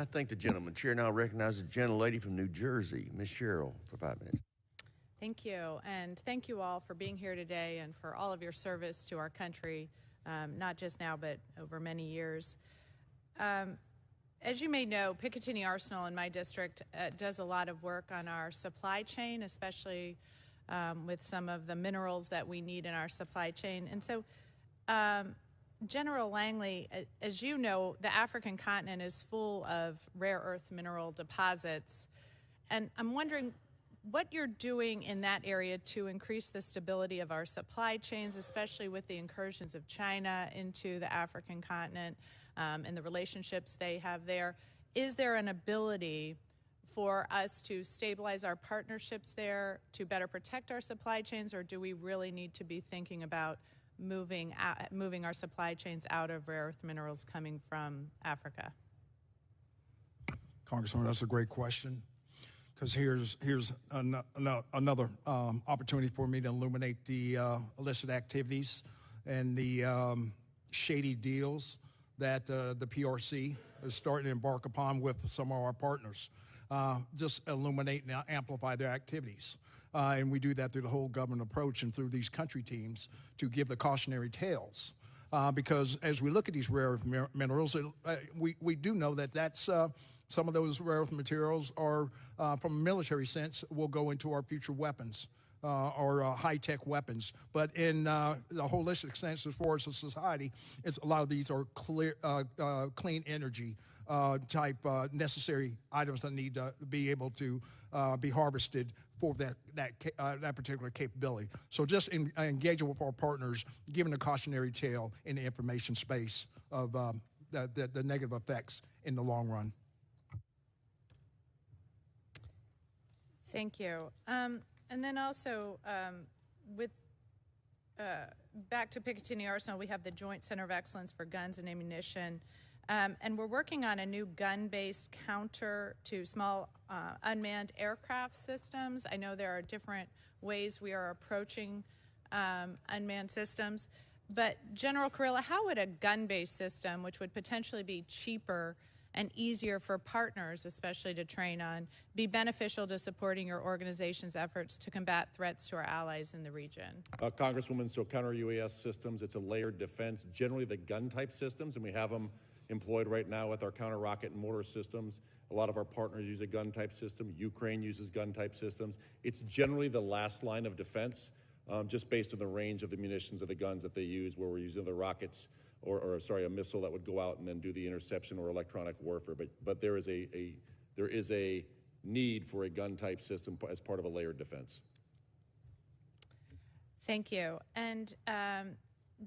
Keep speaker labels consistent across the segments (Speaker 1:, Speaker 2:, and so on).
Speaker 1: I thank the gentleman. Chair now recognizes the gentlelady from New Jersey, Ms. Sherrill, for 5 minutes.
Speaker 2: Thank you, and thank you all for being here today and for all of your service to our country, not just now, but over many years. As you may know, Picatinny Arsenal in my district does a lot of work on our supply chain, especially with some of the minerals that we need in our supply chain. And so, General Langley, as you know, the African continent is full of rare earth mineral deposits, and I'm wondering what you're doing in that area to increase the stability of our supply chains, especially with the incursions of China into the African continent and the relationships they have there. Is there an ability for us to stabilize our partnerships there to better protect our supply chains, or do we really need to be thinking about moving our supply chains out of rare earth minerals coming from Africa?
Speaker 3: Congresswoman, that's a great question, because here's another opportunity for me to illuminate the illicit activities and the shady deals that the PRC is starting to embark upon with some of our partners. Just illuminate and amplify their activities. And we do that through the whole government approach and through these country teams to give the cautionary tales. Because as we look at these rare earth minerals, we do know that that's some of those rare earth materials are, from a military sense, will go into our future weapons or high-tech weapons. But in the holistic sense, as far as a society, a lot of these are clean energy type necessary items that need to be able to be harvested for that particular capability. So just engaging with our partners, giving a cautionary tale in the information space of the negative effects in the long run.
Speaker 2: Thank you. And then also, with back to Picatinny Arsenal, we have the Joint Center of Excellence for Guns and Ammunition. And we're working on a new gun-based counter to small unmanned aircraft systems. I know there are different ways we are approaching unmanned systems. But General Kurilla, how would a gun-based system, which would potentially be cheaper and easier for partners, especially to train on, be beneficial to supporting your organization's efforts to combat threats to our allies in the region?
Speaker 4: Congresswoman, so counter-UAS systems, it's a layered defense, generally the gun-type systems, and we have them employed right now with our counter-rocket and mortar systems. A lot of our partners use a gun-type system. Ukraine uses gun-type systems. It's generally the last line of defense, just based on the range of the munitions of the guns that they use, where we're using the rockets or a missile that would go out and then do the interception or electronic warfare. But there is a need for a gun-type system as part of a layered defense.
Speaker 2: Thank you. And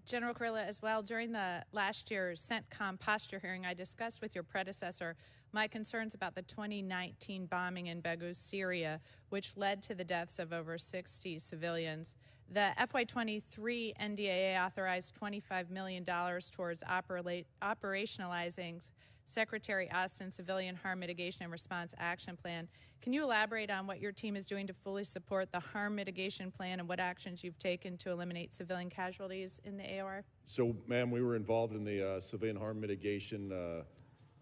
Speaker 2: General Kurilla, as well, during the last year's Centcom posture hearing, I discussed with your predecessor my concerns about the 2019 bombing in Baghouz, Syria, which led to the deaths of over 60 civilians. The FY23 NDAA authorized $25 million towards operationalizing Secretary Austin's Civilian Harm Mitigation and Response Action Plan. Can you elaborate on what your team is doing to fully support the harm mitigation plan and what actions you've taken to eliminate civilian casualties in the AOR?
Speaker 4: So, ma'am, we were involved in the civilian harm mitigation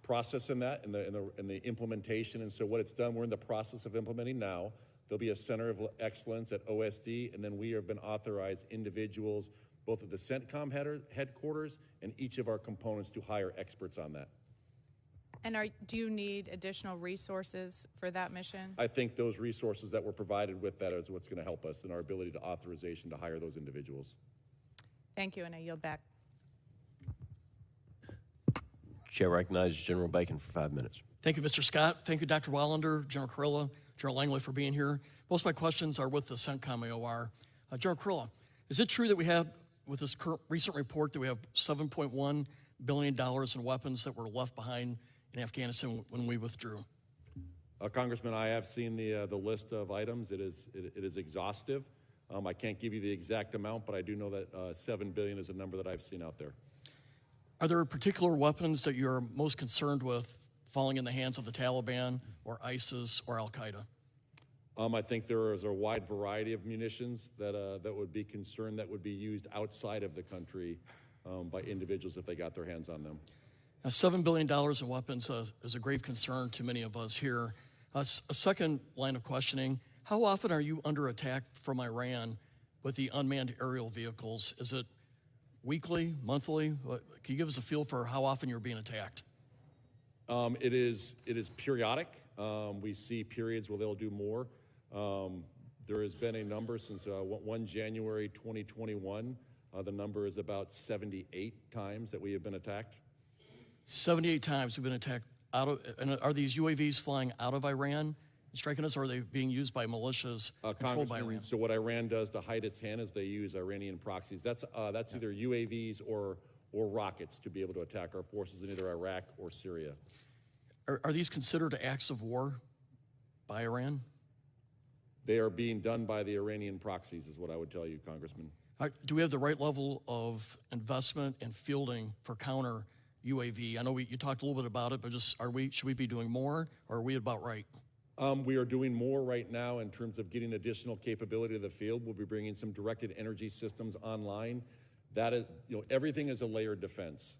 Speaker 4: process in that, in the implementation. And so what it's done, we're in the process of implementing now. There'll be a center of excellence at OSD, and then we have been authorized individuals, both at the Centcom headquarters and each of our components, to hire experts on that.
Speaker 2: And do you need additional resources for that mission?
Speaker 4: I think those resources that were provided with that is what's going to help us in our ability to authorization to hire those individuals.
Speaker 2: Thank you, and I yield back.
Speaker 5: Chair recognizes General Bacon for 5 minutes.
Speaker 6: Thank you, Mr. Scott. Thank you, Dr. Wallander, General Kurilla, General Langley, for being here. Most of my questions are with the Centcom AOR. General Kurilla, is it true that we have, with this recent report, that we have $7.1 billion in weapons that were left behind in Afghanistan when we withdrew?
Speaker 4: Congressman, I have seen the list of items. It is exhaustive. I can't give you the exact amount, but I do know that $7 billion is a number that I've seen out there.
Speaker 6: Are there particular weapons that you're most concerned with falling in the hands of the Taliban or ISIS or Al-Qaeda?
Speaker 4: I think there is a wide variety of munitions that would be concerned that would be used outside of the country by individuals if they got their hands on them.
Speaker 6: Now, $7 billion in weapons is a grave concern to many of us here. A second line of questioning, how often are you under attack from Iran with the unmanned aerial vehicles? Is it weekly, monthly? Can you give us a feel for how often you're being attacked?
Speaker 4: It is periodic. We see periods where they'll do more. There has been a number since 1 January 2021. The number is about 78 times that we have been attacked.
Speaker 6: 78 times we've been attacked and are these UAVs flying out of Iran and striking us, or are they being used by militias controlled by Iran?
Speaker 4: So what Iran does to hide its hand is they use Iranian proxies. That's either UAVs or rockets to be able to attack our forces in either Iraq or Syria.
Speaker 6: Are these considered acts of war by Iran?
Speaker 4: They are being done by the Iranian proxies, is what I would tell you, Congressman.
Speaker 6: Do we have the right level of investment and fielding for counter UAV? I know you talked a little bit about it, but should we be doing more, or are we about right?
Speaker 4: We are doing more right now in terms of getting additional capability to the field. We'll be bringing some directed energy systems online. That is, everything is a layered defense.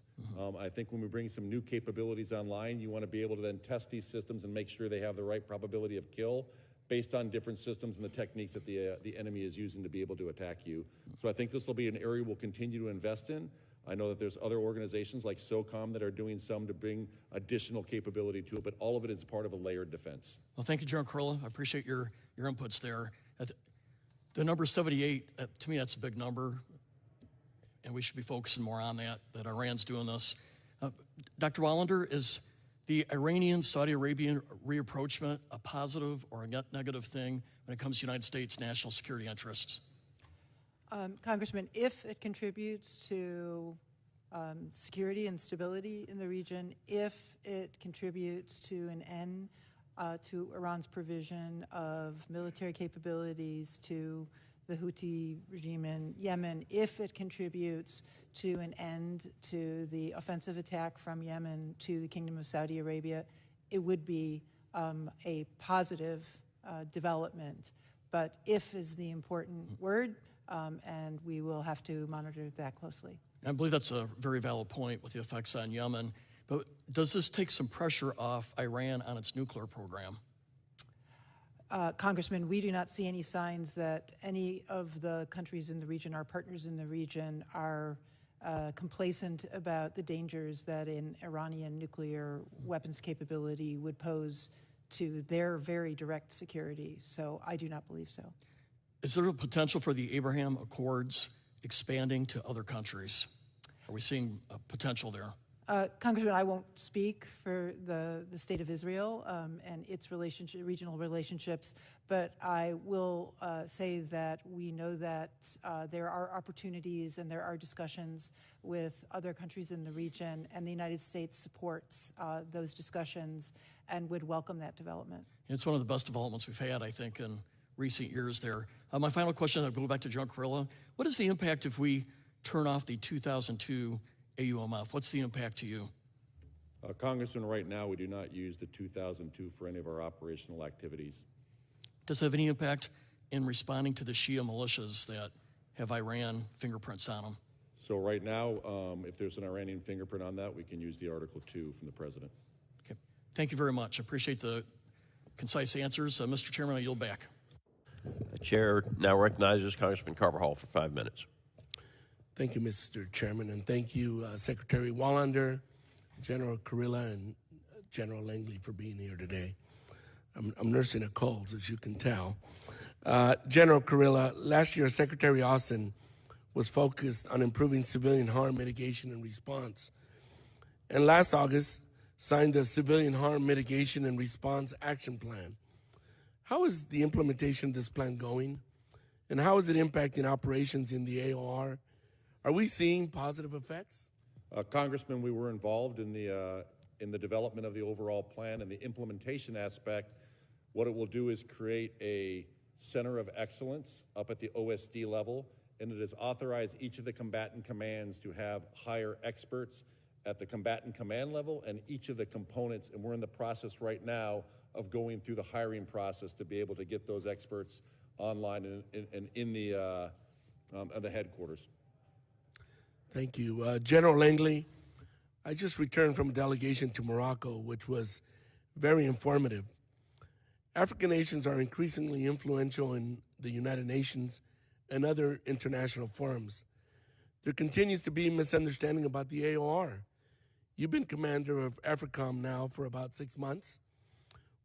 Speaker 4: I think when we bring some new capabilities online, you want to be able to then test these systems and make sure they have the right probability of kill based on different systems and the techniques that the enemy is using to be able to attack you. So I think this will be an area we'll continue to invest in. I know that there's other organizations like SOCOM that are doing some to bring additional capability to it, but all of it is part of a layered defense.
Speaker 6: Well, thank you, General Kurilla. I appreciate your inputs there. The number 78, to me, that's a big number, and we should be focusing more on that Iran's doing this. Dr. Wallander, is the Iranian-Saudi Arabian reapproachment a positive or a negative thing when it comes to United States national security interests?
Speaker 7: Congressman, if it contributes to security and stability in the region, if it contributes to an end to Iran's provision of military capabilities to the Houthi regime in Yemen, if it contributes to an end to the offensive attack from Yemen to the Kingdom of Saudi Arabia, it would be a positive development. But if is the important word, and we will have to monitor that closely.
Speaker 6: I believe that's a very valid point with the effects on Yemen. But does this take some pressure off Iran on its nuclear program?
Speaker 7: Congressman, we do not see any signs that any of the countries in the region, our partners in the region, are complacent about the dangers that an Iranian nuclear weapons capability would pose to their very direct security. So I do not believe so.
Speaker 6: Is there a potential for the Abraham Accords expanding to other countries? Are we seeing a potential there?
Speaker 7: Congressman, I won't speak for the state of Israel and its regional relationships, but I will say that we know that there are opportunities and there are discussions with other countries in the region, and the United States supports those discussions and would welcome that development.
Speaker 6: It's one of the best developments we've had, I think, in recent years there. My final question, I'll go back to General Kurilla. What is the impact if we turn off the 2002 AUMF? What's the impact to you?
Speaker 4: Congressman, right now we do not use the 2002 for any of our operational activities.
Speaker 6: Does it have any impact in responding to the Shia militias that have Iran fingerprints on them?
Speaker 4: So right now, if there's an Iranian fingerprint on that, we can use the Article 2 from the President.
Speaker 6: Okay. Thank you very much. I appreciate the concise answers. Mr. Chairman, I yield back.
Speaker 5: The chair now recognizes Congressman Carver Hall for 5 minutes.
Speaker 8: Thank you, Mr. Chairman, and thank you, Secretary Wallander, General Kurilla, and General Langley for being here today. I'm nursing a cold, as you can tell. General Kurilla, last year Secretary Austin was focused on improving civilian harm mitigation and response, and last August signed the Civilian Harm Mitigation and Response Action Plan. How is the implementation of this plan going, and how is it impacting operations in the AOR? Are we seeing positive effects?
Speaker 4: Congressman, we were involved in the development of the overall plan and the implementation aspect. What it will do is create a center of excellence up at the OSD level, and it has authorized each of the combatant commands to have hire experts at the combatant command level and each of the components, and we're in the process right now of going through the hiring process to be able to get those experts online and in the headquarters.
Speaker 8: Thank you. General Langley, I just returned from a delegation to Morocco, which was very informative. African nations are increasingly influential in the United Nations and other international forums. There continues to be misunderstanding about the AOR. You've been commander of Africom now for about 6 months.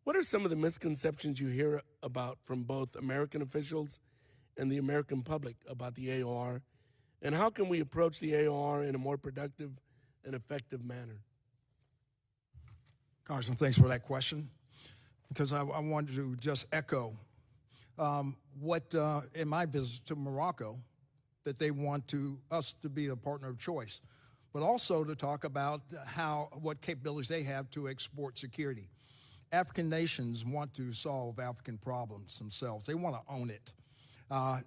Speaker 8: What are some of the misconceptions you hear about from both American officials and the American public about the AOR? And how can we approach the AOR in a more productive and effective manner?
Speaker 3: Congressman, thanks for that question, because I wanted to just echo what in my visit to Morocco, that they want us to be a partner of choice, but also to talk about what capabilities they have to export security. African nations want to solve African problems themselves. They want to own it.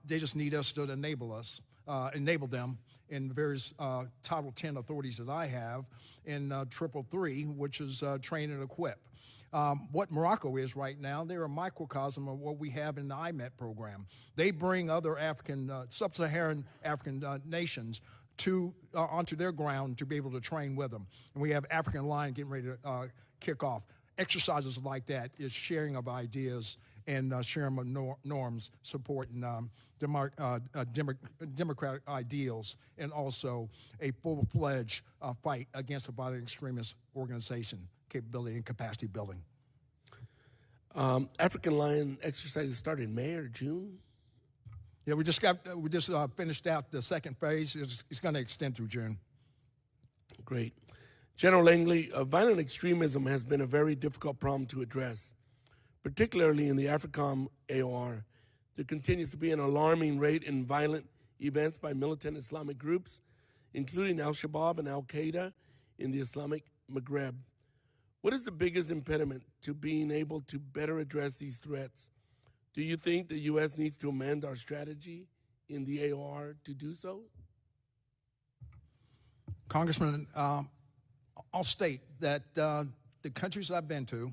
Speaker 3: They just need us to enable them in various Title 10 authorities that I have in 333, which is train and equip. What Morocco is right now, they're a microcosm of what we have in the IMET program. They bring other African, sub-Saharan African nations onto their ground to be able to train with them. And we have African Line getting ready to kick off. Exercises like that is sharing of ideas and sharing of norms, supporting democratic ideals, and also a full-fledged fight against a violent extremist organization, capability and capacity building.
Speaker 8: African Lion exercises start in May or June?
Speaker 3: Yeah, we just finished out the second phase. It's going to extend through June.
Speaker 8: Great. General Langley, violent extremism has been a very difficult problem to address, particularly in the Africom AOR. There continues to be an alarming rate in violent events by militant Islamic groups, including Al-Shabaab and Al-Qaeda in the Islamic Maghreb. What is the biggest impediment to being able to better address these threats? Do you think the U.S. needs to amend our strategy in the AOR to do so?
Speaker 3: Congressman, I'll state that the countries I've been to,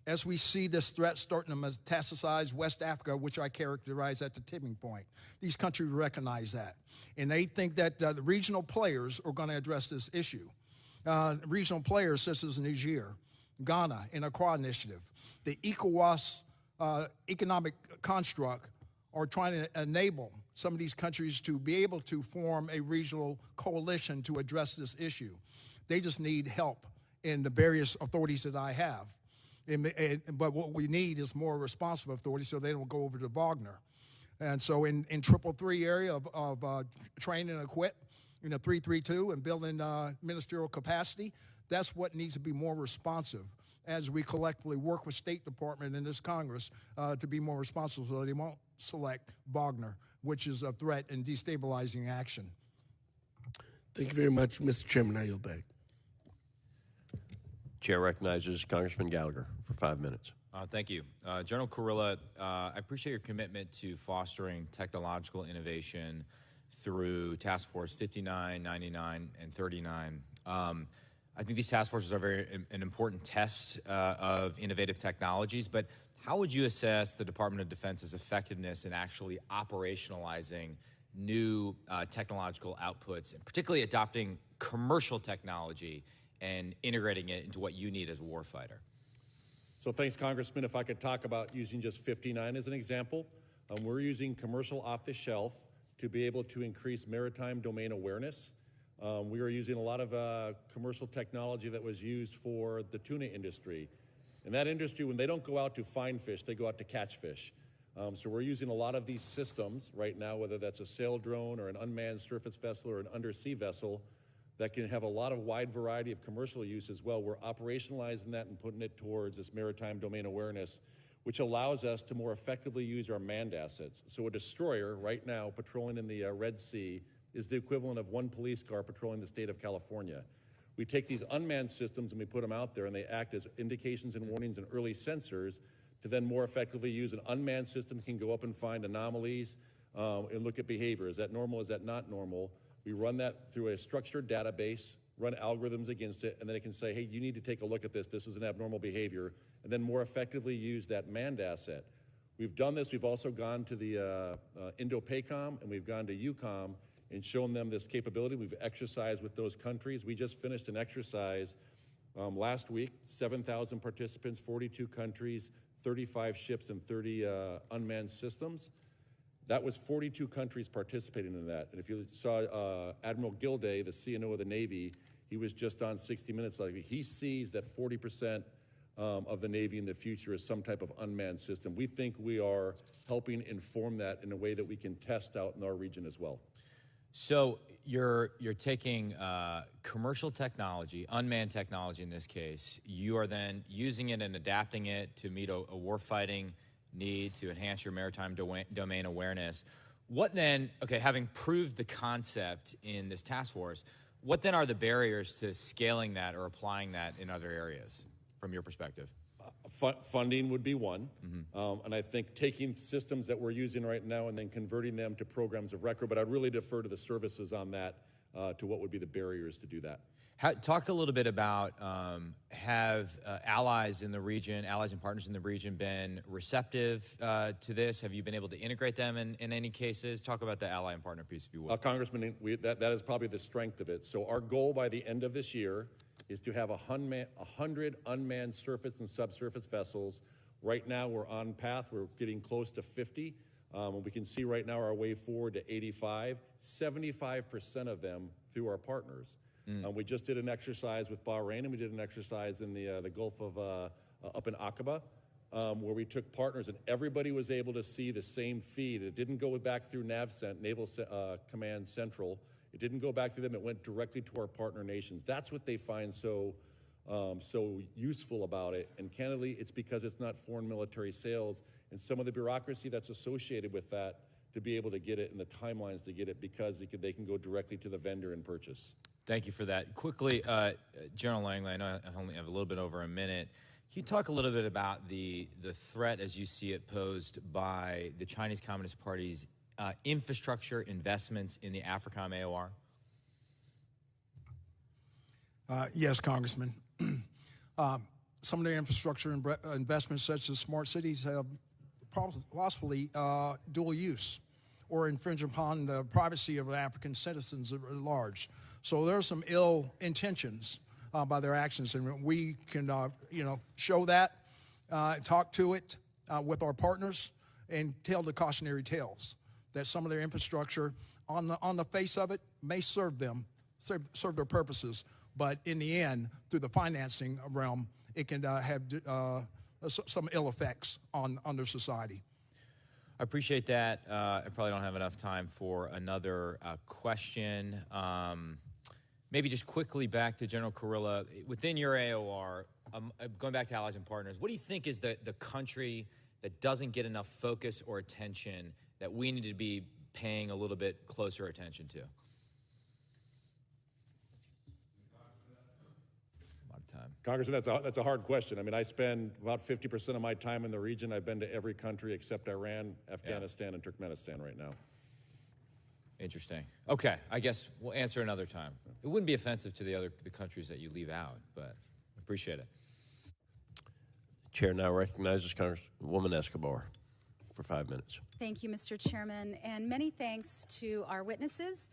Speaker 3: as we see this threat starting to metastasize West Africa, which I characterize at the tipping point, these countries recognize that. And they think that the regional players are going to address this issue. Regional players such as Niger, Ghana, and Accra Initiative, the ECOWAS economic construct are trying to enable some of these countries to be able to form a regional coalition to address this issue. They just need help in the various authorities that I have. But what we need is more responsive authorities so they don't go over to Wagner. And so in 333 area of train and equip, 332 and building ministerial capacity, that's what needs to be more responsive as we collectively work with State Department and this Congress to be more responsive so they won't select Wagner, which is a threat and destabilizing action.
Speaker 8: Thank you very much, Mr. Chairman. I yield back.
Speaker 5: Chair recognizes Congressman Gallagher for 5 minutes.
Speaker 9: Thank you. General Kurilla, I appreciate your commitment to fostering technological innovation through Task Force 59, 99, and 39. I think these task forces are an important test of innovative technologies, but how would you assess the Department of Defense's effectiveness in actually operationalizing new technological outputs, and particularly adopting commercial technology and integrating it into what you need as a warfighter?
Speaker 4: So thanks, Congressman. If I could talk about using just 59 as an example, we're using commercial off-the-shelf to be able to increase maritime domain awareness. We are using a lot of commercial technology that was used for the tuna industry. In that industry, when they don't go out to find fish, they go out to catch fish. So we're using a lot of these systems right now, whether that's a sail drone or an unmanned surface vessel or an undersea vessel, that can have a lot of wide variety of commercial use as well. We're operationalizing that and putting it towards this maritime domain awareness, which allows us to more effectively use our manned assets. So a destroyer right now patrolling in the Red Sea is the equivalent of one police car patrolling the state of California. We take these unmanned systems and we put them out there, and they act as indications and warnings and early sensors to then more effectively use. An unmanned system can go up and find anomalies and look at behavior. Is that normal? Is that not normal? We run that through a structured database, run algorithms against it, and then it can say, hey, you need to take a look at this. This is an abnormal behavior, and then more effectively use that manned asset. We've done this. We've also gone to the Indo-PACOM, and we've gone to EUCOM, and shown them this capability. We've exercised with those countries. We just finished an exercise last week, 7,000 participants, 42 countries, 35 ships, and 30 unmanned systems. That was 42 countries participating in that. And if you saw Admiral Gilday, the CNO of the Navy, he was just on 60 Minutes. He sees that 40% of the Navy in the future is some type of unmanned system. We think we are helping inform that in a way that we can test out in our region as well.
Speaker 9: So you're taking commercial technology, unmanned technology in this case. You are then using it and adapting it to meet a warfighting need to enhance your maritime domain awareness. What then, okay, having proved the concept in this task force, what then are the barriers to scaling that or applying that in other areas from your perspective?
Speaker 4: Funding would be one. And I think taking systems that we're using right now and then converting them to programs of record, but I'd really defer to the services on that, to what would be the barriers to do that.
Speaker 9: Talk a little bit about, have allies in the region, allies and partners in the region been receptive to this? Have you been able to integrate them in any cases? Talk about the ally and partner piece, if you will.
Speaker 4: Congressman, that is probably the strength of it. So our goal by the end of this year is to have 100 unmanned surface and subsurface vessels. Right now, we're on path. We're getting close to 50. We can see right now our way forward to 85, 75% of them through our partners. We just did an exercise with Bahrain, and we did an exercise in the Gulf of, up in Aqaba, where we took partners, and everybody was able to see the same feed. It didn't go back through Naval Command Central. It didn't go back to them. It went directly to our partner nations. That's what they find so useful about it. And candidly, it's because it's not foreign military sales and some of the bureaucracy that's associated with that to be able to get it and the timelines to get it, because they can go directly to the vendor and purchase.
Speaker 9: Thank you for that. Quickly, General Langley, I know I only have a little bit over a minute. Can you talk a little bit about the threat as you see it posed by the Chinese Communist Party's infrastructure investments in the Africom AOR?
Speaker 3: Yes, Congressman. Some of the infrastructure investments, such as smart cities, have possibly dual use or infringe upon the privacy of African citizens at large. So there are some ill intentions by their actions, and we can, show that, talk to it with our partners, and tell the cautionary tales that some of their infrastructure, on the face of it, may serve their purposes, but in the end, through the financing realm, it can have some ill effects on their society.
Speaker 9: I appreciate that. I probably don't have enough time for another question. Maybe just quickly back to General Kurilla. Within your AOR, going back to allies and partners, what do you think is the country that doesn't get enough focus or attention that we need to be paying a little bit closer attention to?
Speaker 4: Congressman, that's a hard question. I mean, I spend about 50% of my time in the region. I've been to every country except Iran, Afghanistan, and Turkmenistan right now.
Speaker 9: Interesting. Okay, I guess we'll answer another time. It wouldn't be offensive to the countries that you leave out, but appreciate it.
Speaker 5: The chair now recognizes Congresswoman Escobar for 5 minutes.
Speaker 10: Thank you, Mr. Chairman, and many thanks to our witnesses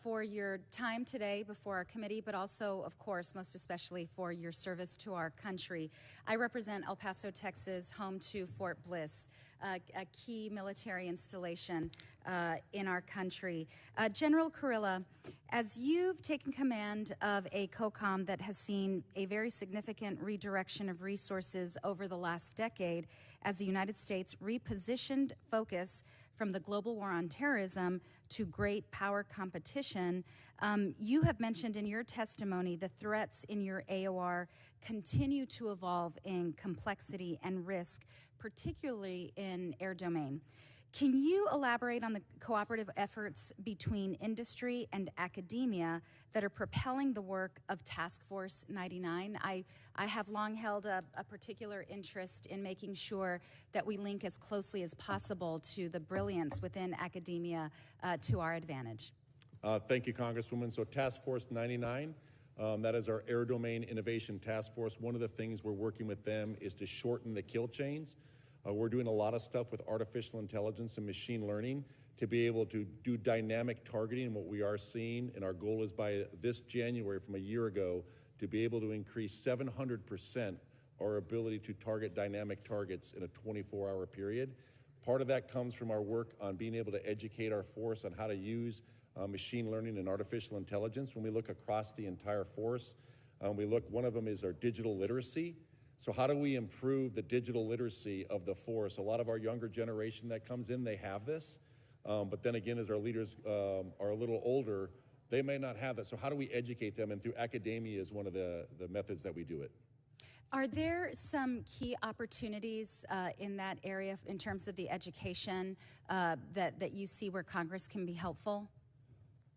Speaker 10: for your time today before our committee, but also, of course, most especially for your service to our country. I represent El Paso, Texas, home to Fort Bliss, a key military installation in our country. General Kurilla, as you've taken command of a COCOM that has seen a very significant redirection of resources over the last decade, as the United States repositioned focus from the global war on terrorism to great power competition, you have mentioned in your testimony the threats in your AOR continue to evolve in complexity and risk, particularly in air domain. Can you elaborate on the cooperative efforts between industry and academia that are propelling the work of Task Force 99? I have long held a particular interest in making sure that we link as closely as possible to the brilliance within academia to our advantage.
Speaker 4: Thank you, Congresswoman. So Task Force 99, that is our Air Domain Innovation Task Force. One of the things we're working with them is to shorten the kill chains. We're doing a lot of stuff with artificial intelligence and machine learning to be able to do dynamic targeting. And what we are seeing, and our goal is by this January from a year ago, to be able to increase 700% our ability to target dynamic targets in a 24-hour period. Part of that comes from our work on being able to educate our force on how to use machine learning and artificial intelligence. When we look across the entire force, one of them is our digital literacy. So how do we improve the digital literacy of the force? A lot of our younger generation that comes in, they have this. But then again, as our leaders are a little older, they may not have that. So how do we educate them? And through academia is one of the methods that we do it.
Speaker 10: Are there some key opportunities in that area in terms of the education that you see where Congress can be helpful?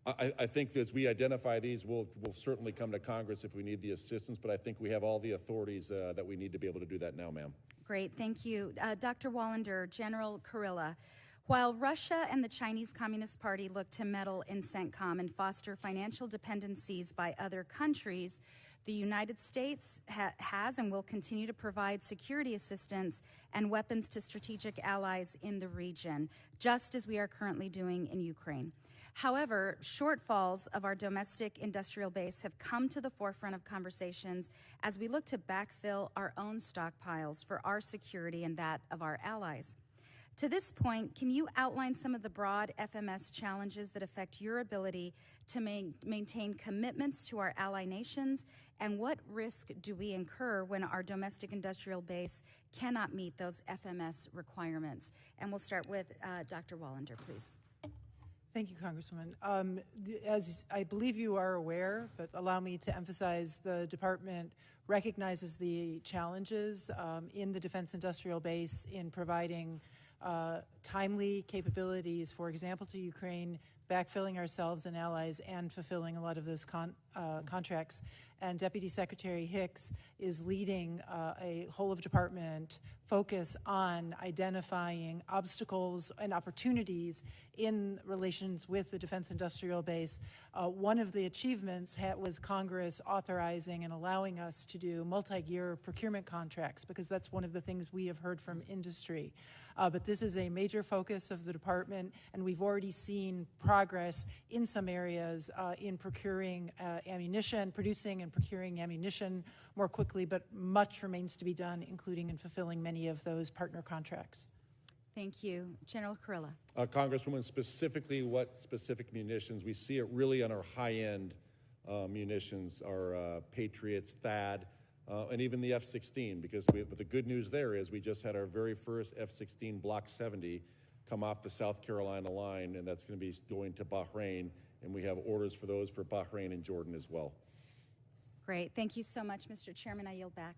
Speaker 4: I think as we identify these, we'll certainly come to Congress if we need the assistance, but I think we have all the authorities that we need to be able to do that now, ma'am.
Speaker 10: Great, thank you. Dr. Wallander, General Kurilla, while Russia and the Chinese Communist Party look to meddle in Centcom and foster financial dependencies by other countries, the United States has and will continue to provide security assistance and weapons to strategic allies in the region, just as we are currently doing in Ukraine. However, shortfalls of our domestic industrial base have come to the forefront of conversations as we look to backfill our own stockpiles for our security and that of our allies. To this point, can you outline some of the broad FMS challenges that affect your ability to maintain commitments to our ally nations, and what risk do we incur when our domestic industrial base cannot meet those FMS requirements? And we'll start with Dr. Wallander, please.
Speaker 7: Thank you, Congresswoman. As I believe you are aware, but allow me to emphasize, the department recognizes the challenges in the defense industrial base in providing timely capabilities, for example, to Ukraine, backfilling ourselves and allies, and fulfilling a lot of those contracts. And Deputy Secretary Hicks is leading a whole-of-department focus on identifying obstacles and opportunities in relations with the defense industrial base. One of the achievements was Congress authorizing and allowing us to do multi-year procurement contracts, because that's one of the things we have heard from industry. But this is a major focus of the department, and we've already seen progress in some areas in procuring ammunition, producing and procuring ammunition more quickly, but much remains to be done, including in fulfilling many of those partner contracts.
Speaker 10: Thank you. General Kurilla.
Speaker 4: Congresswoman, specifically what specific munitions? We see it really on our high-end munitions, our Patriots, THAAD, and even the F-16, because but the good news there is we just had our very first F-16 Block 70 come off the South Carolina line, and that's going to be going to Bahrain, and we have orders for those for Bahrain and Jordan as well.
Speaker 10: Great. Thank you so much, Mr. Chairman. I yield back.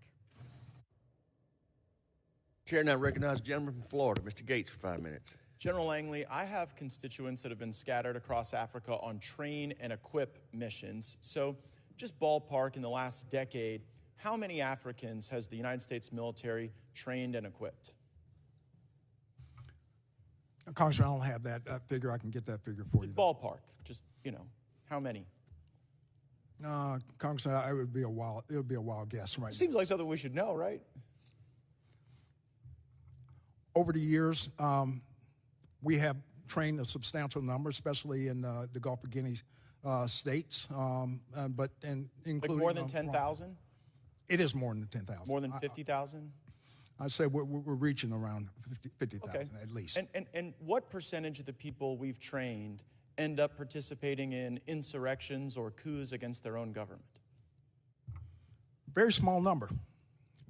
Speaker 1: Chair now recognizes the gentleman from Florida, Mr. Gates, for 5 minutes.
Speaker 11: General Langley, I have constituents that have been scattered across Africa on train and equip missions. So just ballpark, in the last decade, how many Africans has the United States military trained and equipped?
Speaker 3: Congressman, I don't have that figure. I can get that figure for you.
Speaker 11: Ballpark, just, how many?
Speaker 3: Congressman, it would be a wild guess right now.
Speaker 11: Seems like something we should know, right?
Speaker 3: Over the years, we have trained a substantial number, especially in the Gulf of Guinea states, but including
Speaker 11: like more than 10,000.
Speaker 3: It is more than 10,000.
Speaker 11: More than 50,000.
Speaker 3: I'd say we're reaching around 50,000
Speaker 11: okay.
Speaker 3: at least.
Speaker 11: And what percentage of the people we've trained end up participating in insurrections or coups against their own government?
Speaker 3: Very small number,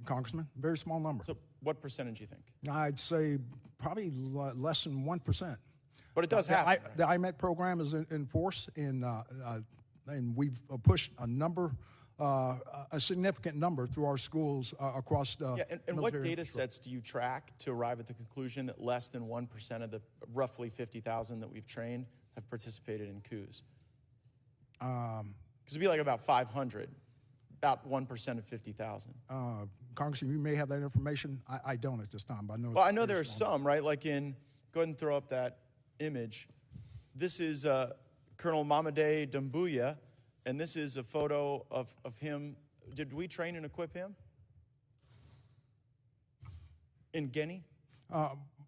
Speaker 3: Congressman. Very small number.
Speaker 11: So what percentage do you think?
Speaker 3: I'd say probably less than 1%.
Speaker 11: But it does happen.
Speaker 3: The IMET program is in force, and we've pushed a significant number through our schools across the
Speaker 11: and what data sets do you track to arrive at the conclusion that less than 1% of the roughly 50,000 that we've trained have participated in coups? Because it'd be like about 500, about 1% of 50,000.
Speaker 3: Congressman, you may have that information. I don't at this time, but I know.
Speaker 11: Well, I know there are some, right? Like go ahead and throw up that image. This is Colonel Mamade Doumbouya, and this is a photo of him. Did we train and equip him in Guinea?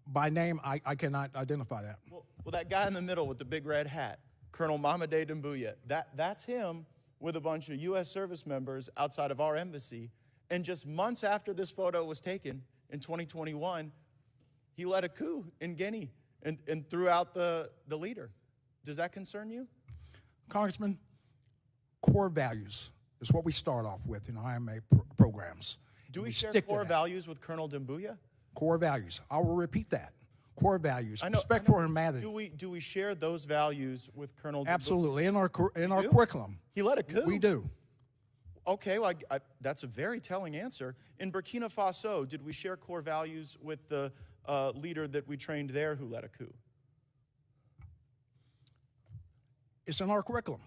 Speaker 3: By name, I cannot identify that.
Speaker 11: Well, that guy in the middle with the big red hat, Colonel Mamade Doumbouya, that's him with a bunch of U.S. service members outside of our embassy. And just months after this photo was taken in 2021, he led a coup in Guinea and threw out the leader. Does that concern you?
Speaker 3: Congressman, core values is what we start off with in IMA programs.
Speaker 11: Do we
Speaker 3: And
Speaker 11: share
Speaker 3: stick to
Speaker 11: core
Speaker 3: that.
Speaker 11: values with Colonel Doumbouya?
Speaker 3: Core values. I will repeat that. Core values.
Speaker 11: I know,
Speaker 3: Respect for humanity.
Speaker 11: Do we share those values with Colonel Doumbouya?
Speaker 3: Absolutely. In our
Speaker 11: do?
Speaker 3: curriculum.
Speaker 11: He led a coup.
Speaker 3: We do.
Speaker 11: Okay, well, that's a very telling answer. In Burkina Faso, did we share core values with the leader that we trained there who led a coup?
Speaker 3: It's in our curriculum.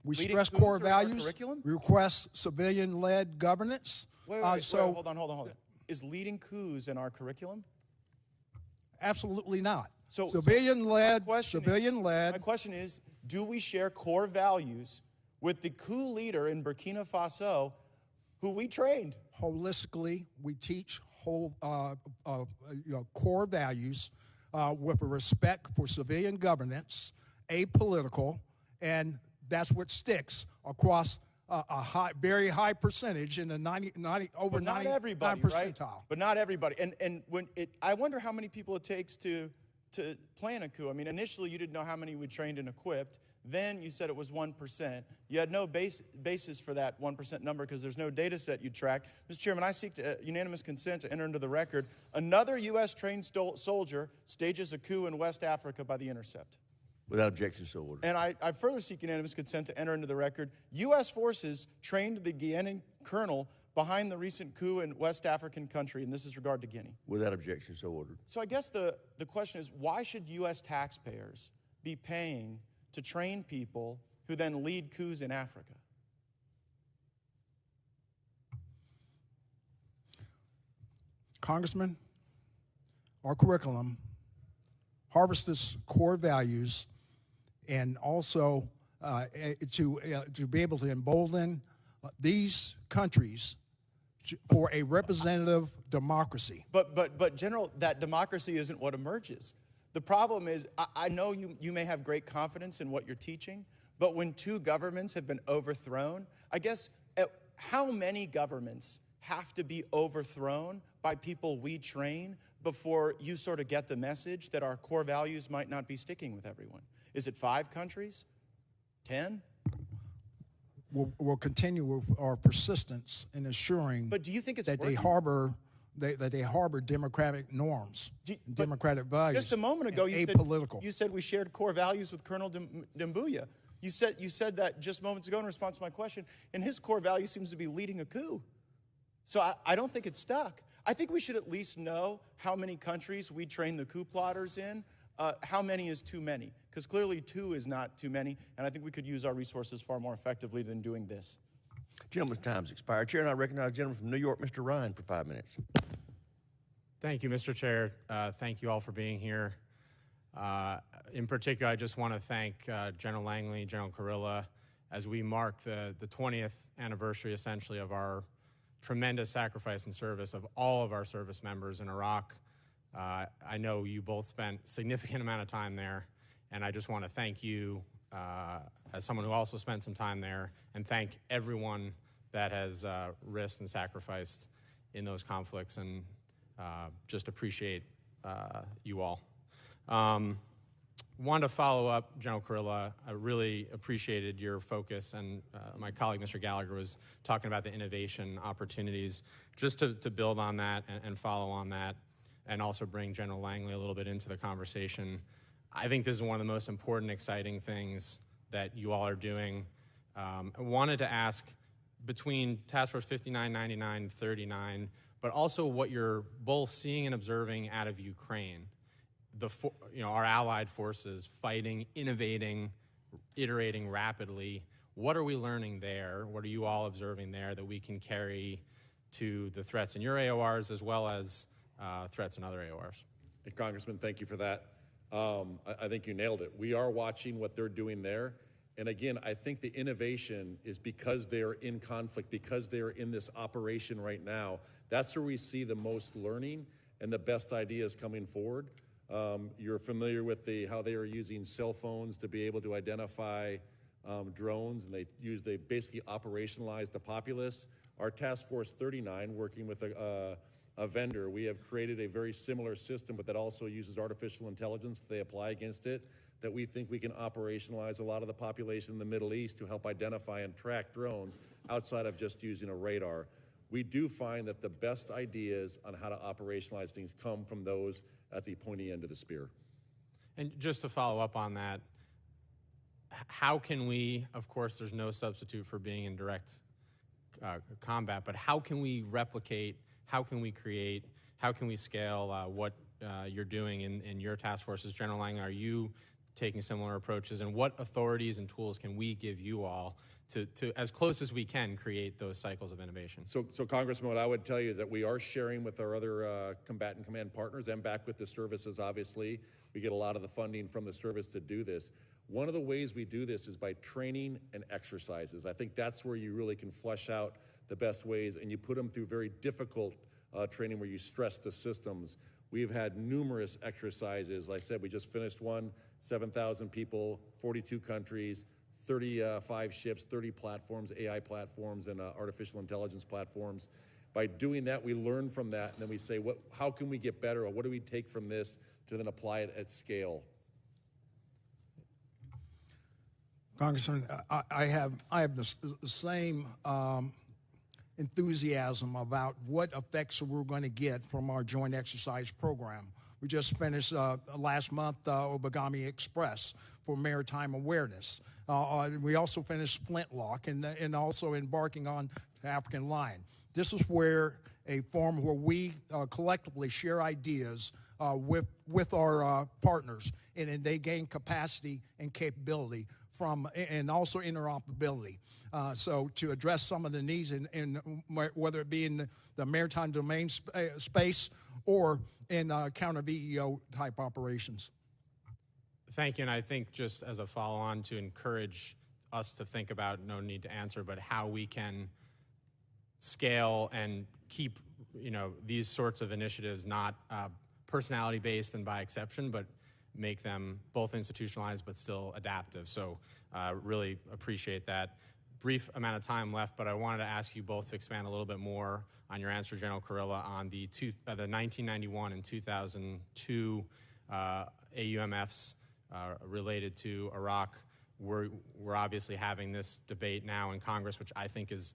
Speaker 3: We
Speaker 11: Leading
Speaker 3: stress
Speaker 11: coups
Speaker 3: core
Speaker 11: are in our
Speaker 3: values.
Speaker 11: curriculum?
Speaker 3: We request civilian-led governance.
Speaker 11: Wait, hold on. Is leading coups in our curriculum?
Speaker 3: Absolutely not.
Speaker 11: So
Speaker 3: Civilian-led,
Speaker 11: my
Speaker 3: civilian-led.
Speaker 11: question is, do we share core values with the coup leader in Burkina Faso who we trained?
Speaker 3: Holistically, we teach core values with a respect for civilian governance, apolitical, and that's what sticks across a very high percentage in the 99 percentile.
Speaker 11: Right? But not everybody. And I wonder how many people it takes to plan a coup. I mean, initially you didn't know how many we trained and equipped. Then you said it was 1%. You had no basis for that 1% number because there's no data set you tracked. Mr. Chairman, I seek unanimous consent to enter into the record. Another U.S. trained soldier stages a coup in West Africa by the Intercept.
Speaker 1: Without objection, so ordered.
Speaker 11: And I further seek unanimous consent to enter into the record. U.S. forces trained the Guinean colonel behind the recent coup in West African country, and this is regard to Guinea.
Speaker 1: Without objection, so ordered.
Speaker 11: So I guess the question is, why should U.S. taxpayers be paying to train people who then lead coups in Africa?
Speaker 3: Congressman, our curriculum harvests core values and also to be able to embolden these countries for a representative democracy.
Speaker 11: But General, that democracy isn't what emerges. The problem is, I know you may have great confidence in what you're teaching, but when two governments have been overthrown, I guess how many governments have to be overthrown by people we train before you sort of get the message that our core values might not be sticking with everyone? Is it 5 countries? 10?
Speaker 3: We'll continue with our persistence in ensuring
Speaker 11: But do you think it's
Speaker 3: that
Speaker 11: working?
Speaker 3: they harbor democratic norms, democratic values.
Speaker 11: Just a moment ago, you said we shared core values with Colonel Doumbouya. You said that just moments ago in response to my question, and his core value seems to be leading a coup. So I don't think it's stuck. I think we should at least know how many countries we train the coup plotters in. How many is too many? Because clearly 2 is not too many, and I think we could use our resources far more effectively than doing this.
Speaker 1: Gentleman's time's expired. Chair, and I recognize the gentleman from New York, Mr. Ryan, for 5 minutes.
Speaker 12: Thank you, Mr. Chair. Thank you all for being here. In particular, I just want to thank General Langley, General Kurilla, as we mark the 20th anniversary, essentially, of our tremendous sacrifice and service of all of our service members in Iraq. I know you both spent a significant amount of time there, and I just want to thank you as someone who also spent some time there, and thank everyone that has risked and sacrificed in those conflicts, and just appreciate you all. Wanted to follow up, General Kurilla. I really appreciated your focus, and my colleague, Mr. Gallagher, was talking about the innovation opportunities. Just to build on that and follow on that, and also bring General Langley a little bit into the conversation. I think this is one of the most important, exciting things that you all are doing. I wanted to ask, between Task Force 59, 99, 39, but also what you're both seeing and observing out of Ukraine, our allied forces fighting, innovating, iterating rapidly. What are we learning there? What are you all observing there that we can carry to the threats in your AORs as well as threats in other AORs?
Speaker 4: Hey, Congressman, thank you for that. I think you nailed it. We are watching what they're doing there. And again, I think the innovation is because they're in conflict, because they're in this operation right now. That's where we see the most learning and the best ideas coming forward. You're familiar with how they are using cell phones to be able to identify drones, and they basically operationalize the populace. Our Task Force 39, working with a vendor, we have created a very similar system, but that also uses artificial intelligence that they apply against it, that we think we can operationalize a lot of the population in the Middle East to help identify and track drones outside of just using a radar. We do find that the best ideas on how to operationalize things come from those at the pointy end of the spear.
Speaker 12: And just to follow up on that, how can we, of course, there's no substitute for being in direct combat, but how can we replicate, how can we create, how can we scale what you're doing in your task forces? General Langley, are you taking similar approaches, and what authorities and tools can we give you all to as close as we can, create those cycles of innovation?
Speaker 4: So Congressman, what I would tell you is that we are sharing with our other combatant command partners and back with the services, obviously. We get a lot of the funding from the service to do this. One of the ways we do this is by training and exercises. I think that's where you really can flesh out the best ways, and you put them through very difficult training where you stress the systems. We've had numerous exercises. Like I said, we just finished one, 7,000 people, 42 countries, 35 ships, 30 platforms, AI platforms, and artificial intelligence platforms. By doing that, we learn from that, and then we say, how can we get better, or what do we take from this to then apply it at scale?
Speaker 3: Congressman, I have the same enthusiasm about what effects we're going to get from our joint exercise program. We just finished last month Obagami Express for maritime awareness. We also finished Flintlock and also embarking on African Lion. This is where a forum where we collectively share ideas with our partners, and they gain capacity and capability from, and also interoperability. So to address some of the needs in whether it be in the maritime domain space or in counter VEO type operations.
Speaker 12: Thank you, and I think just as a follow-on to encourage us to think about, no need to answer, but how we can scale and keep, these sorts of initiatives not personality-based and by exception, but make them both institutionalized but still adaptive. So really appreciate that. Brief amount of time left, but I wanted to ask you both to expand a little bit more on your answer, General Kurilla, on the 1991 and 2002 AUMFs related to Iraq. We're obviously having this debate now in Congress, which I think is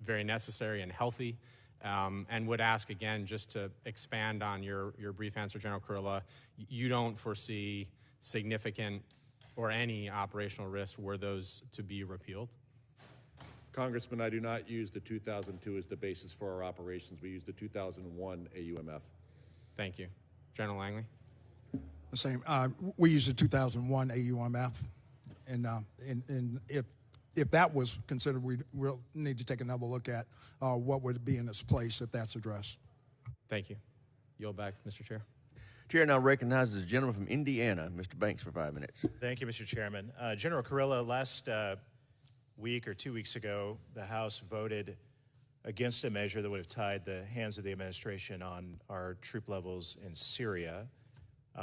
Speaker 12: very necessary and healthy, and would ask again, just to expand on your brief answer, General Kurilla, you don't foresee significant or any operational risks were those to be repealed?
Speaker 4: Congressman, I do not use the 2002 as the basis for our operations. We use the 2001 AUMF.
Speaker 12: Thank you. General Langley?
Speaker 3: The same. We use the 2001 AUMF, and if that was considered, we'll need to take another look at what would be in its place if that's addressed.
Speaker 12: Thank you. Yield back, Mr. Chair.
Speaker 1: Chair now recognizes the gentleman from Indiana, Mr. Banks, for 5 minutes.
Speaker 13: Thank you, Mr. Chairman. General Kurilla, last week or 2 weeks ago, the House voted against a measure that would have tied the hands of the administration on our troop levels in Syria.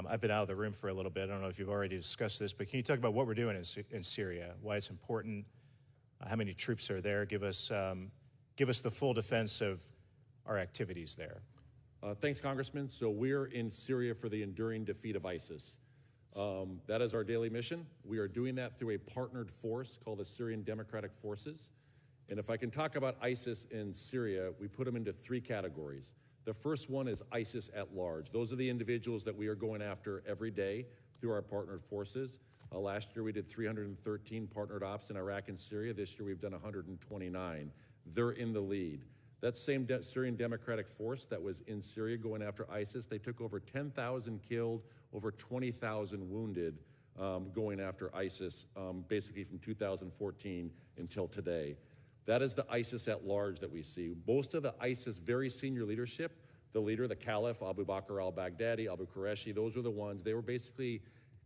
Speaker 13: I've been out of the room for a little bit. I don't know if you've already discussed this, but can you talk about what we're doing in Syria, why it's important, how many troops are there? Give us the full defense of our activities there.
Speaker 4: Thanks, Congressman. So we're in Syria for the enduring defeat of ISIS. That is our daily mission. We are doing that through a partnered force called the Syrian Democratic Forces. And if I can talk about ISIS in Syria, we put them into 3 categories. The first one is ISIS at large. Those are the individuals that we are going after every day through our partnered forces. Last year we did 313 partnered ops in Iraq and Syria. This year we've done 129. They're in the lead. That same Syrian Democratic Force that was in Syria going after ISIS, they took over 10,000 killed, over 20,000 wounded going after ISIS, basically from 2014 until today. That is the ISIS at large that we see. Most of the ISIS very senior leadership, the leader, the Caliph, Abu Bakr al-Baghdadi, Abu Qureshi, those are the ones. They were basically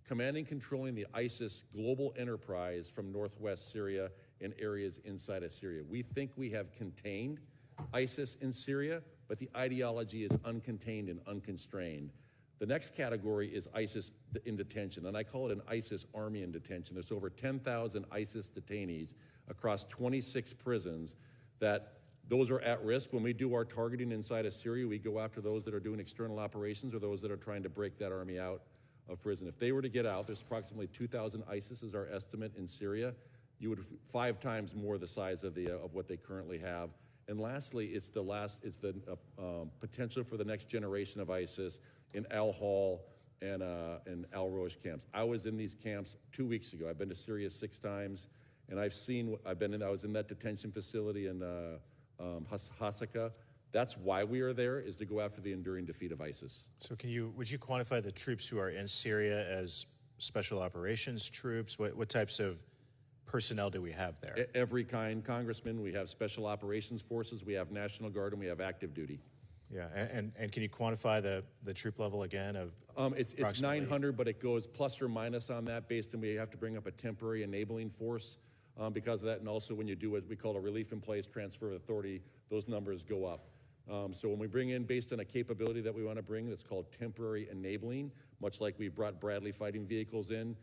Speaker 4: commanding, controlling the ISIS global enterprise from northwest Syria and areas inside of Syria. We think we have contained ISIS in Syria, but the ideology is uncontained and unconstrained. The next category is ISIS in detention, and I call it an ISIS army in detention. There's over 10,000 ISIS detainees across 26 prisons that those are at risk. When we do our targeting inside of Syria, we go after those that are doing external operations or those that are trying to break that army out of prison. If they were to get out, there's approximately 2,000 ISIS is our estimate in Syria. You would 5 times more the size of what they currently have. And lastly, it's the potential for the next generation of ISIS in Al-Hol and Al-Rosh camps. I was in these camps 2 weeks ago. I've been to Syria 6 times, and I was in that detention facility in Hasaka. That's why we are there, is to go after the enduring defeat of ISIS.
Speaker 13: So would you quantify the troops who are in Syria as special operations troops? What types of personnel do we have there?
Speaker 4: Every kind, Congressman. We have special operations forces, we have National Guard, and we have active duty.
Speaker 13: Yeah, and can you quantify the troop level again of
Speaker 4: it's 900, but it goes plus or minus on that based on we have to bring up a temporary enabling force because of that, and also when you do what we call a relief in place transfer of authority, those numbers go up. So when we bring in based on a capability that we want to bring, that's called temporary enabling, much like we brought Bradley fighting vehicles in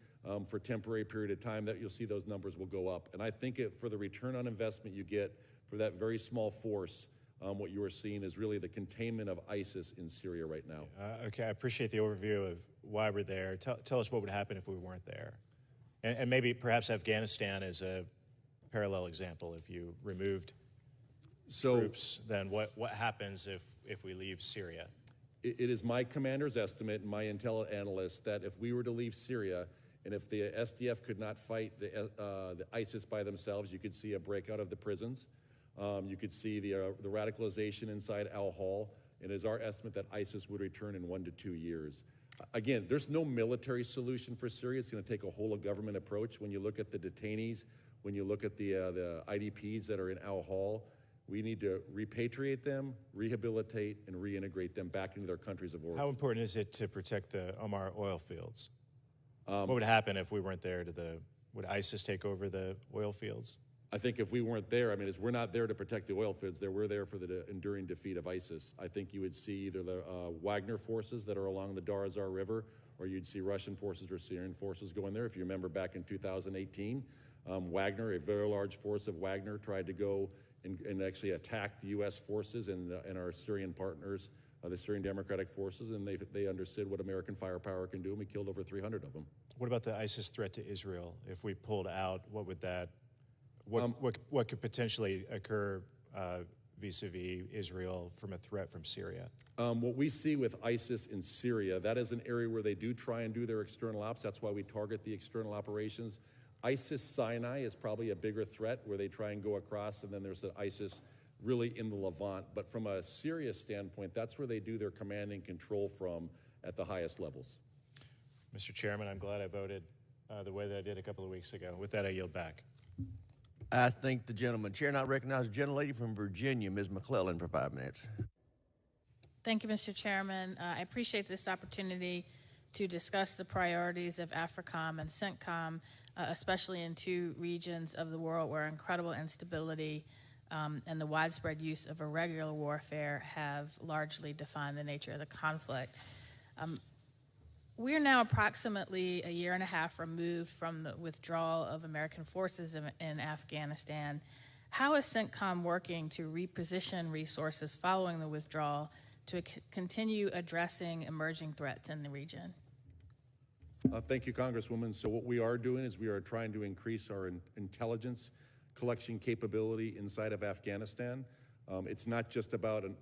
Speaker 4: for a temporary period of time, that you'll see those numbers will go up. And I think for the return on investment you get for that very small force, what you are seeing is really the containment of ISIS in Syria right now.
Speaker 13: Okay, I appreciate the overview of why we're there. Tell us what would happen if we weren't there. And maybe perhaps Afghanistan is a parallel example. If you removed troops, then what happens if we leave Syria?
Speaker 4: It is my commander's estimate and my intel analysts that if we were to leave Syria and if the SDF could not fight the ISIS by themselves, you could see a breakout of the prisons. You could see the radicalization inside Al-Hol, and it is our estimate that ISIS would return in 1 to 2 years. Again, there's no military solution for Syria. It's going to take a whole of government approach. When you look at the detainees, when you look at the IDPs that are in Al-Hol, we need to repatriate them, rehabilitate, and reintegrate them back into their countries of origin.
Speaker 13: How important is it to protect the Omar oil fields? What would happen if we weren't there? Would ISIS take over the oil fields?
Speaker 4: I think if we weren't there, we're not there to protect the oil fields. We're there for the enduring defeat of ISIS. I think you would see either the Wagner forces that are along the Dar Azar River, or you'd see Russian forces or Syrian forces go in there. If you remember back in 2018, Wagner, a very large force of Wagner, tried to go and actually attack the U.S. forces and our Syrian partners, the Syrian Democratic Forces, and they understood what American firepower can do, and we killed over 300 of them.
Speaker 13: What about the ISIS threat to Israel? If we pulled out, what would that? What could potentially occur vis-a-vis Israel from a threat from Syria?
Speaker 4: What we see with ISIS in Syria, that is an area where they do try and do their external ops. That's why we target the external operations. ISIS Sinai is probably a bigger threat where they try and go across, and then there's the ISIS really in the Levant. But from a Syria standpoint, that's where they do their command and control from at the highest levels.
Speaker 13: Mr. Chairman, I'm glad I voted the way that I did a couple of weeks ago. With that, I yield back.
Speaker 1: I thank the gentleman. Chair now recognizes the gentlelady from Virginia, Ms. McClellan, for 5 minutes.
Speaker 14: Thank you, Mr. Chairman. I appreciate this opportunity to discuss the priorities of Africom and Centcom, especially in 2 regions of the world where incredible instability and the widespread use of irregular warfare have largely defined the nature of the conflict. We are now approximately a year and a half removed from the withdrawal of American forces in Afghanistan. How is Centcom working to reposition resources following the withdrawal to continue addressing emerging threats in the region?
Speaker 4: Thank you, Congresswoman. So what we are doing is we are trying to increase our intelligence collection capability inside of Afghanistan. It's not just about an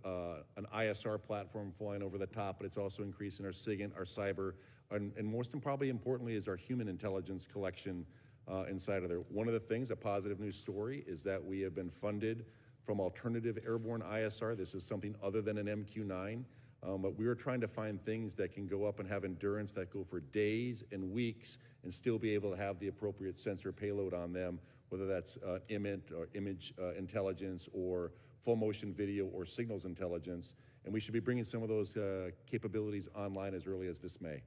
Speaker 4: ISR platform flying over the top, but it's also increasing our SIGINT, our cyber, and most and probably importantly is our human intelligence collection inside of there. One of the things, a positive news story, is that we have been funded from alternative airborne ISR. This is something other than an MQ-9, but we are trying to find things that can go up and have endurance that go for days and weeks and still be able to have the appropriate sensor payload on them, whether that's image intelligence or full motion video or signals intelligence, and we should be bringing some of those capabilities online as early as this May.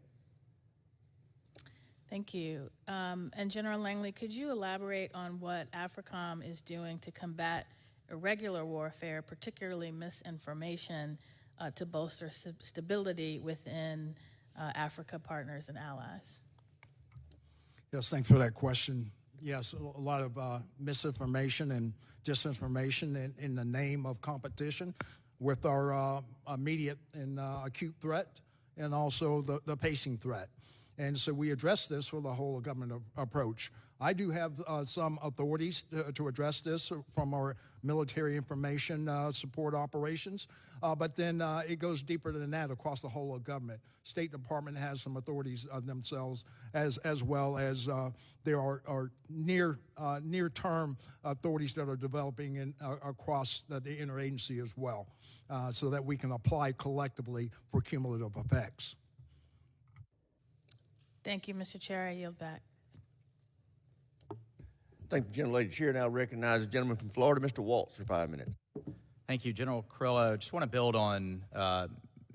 Speaker 14: Thank you. And General Langley, could you elaborate on what Africom is doing to combat irregular warfare, particularly misinformation, to bolster stability within Africa partners and allies?
Speaker 3: Yes, thanks for that question. Yes, a lot of misinformation and disinformation in the name of competition with our immediate and acute threat and also the pacing threat. And so we address this for the whole of government approach. I do have some authorities to address this from our military information support operations, but then it goes deeper than that across the whole of government. State Department has some authorities themselves, as well as there are near-term authorities that are developing across the interagency as well, so that we can apply collectively for cumulative effects.
Speaker 14: Thank you, Mr. Chair. I yield back.
Speaker 1: Thank the gentlelady. Chair now recognizes the gentleman from Florida, Mr. Waltz, for 5 minutes.
Speaker 15: Thank you, General Kurilla. I just want to build on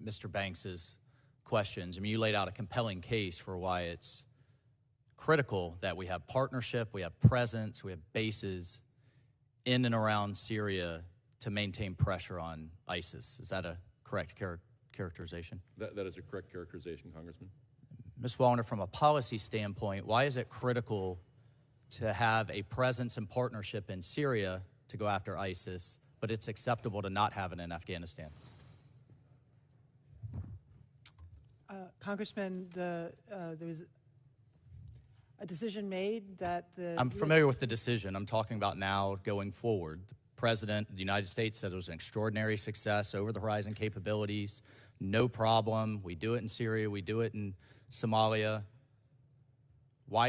Speaker 15: Mr. Banks's questions. I mean, you laid out a compelling case for why it's critical that we have partnership, we have presence, we have bases in and around Syria to maintain pressure on ISIS. Is that a correct characterization?
Speaker 4: That is a correct characterization, Congressman.
Speaker 15: Ms. Wallander, from a policy standpoint, why is it critical to have a presence and partnership in Syria to go after ISIS, but it's acceptable to not have it in Afghanistan?
Speaker 7: Congressman, there was a decision made that the...
Speaker 15: I'm familiar with the decision. I'm talking about now going forward. The President of the United States said it was an extraordinary success, over-the-horizon capabilities, no problem. We do it in Syria. We do it in Somalia. Why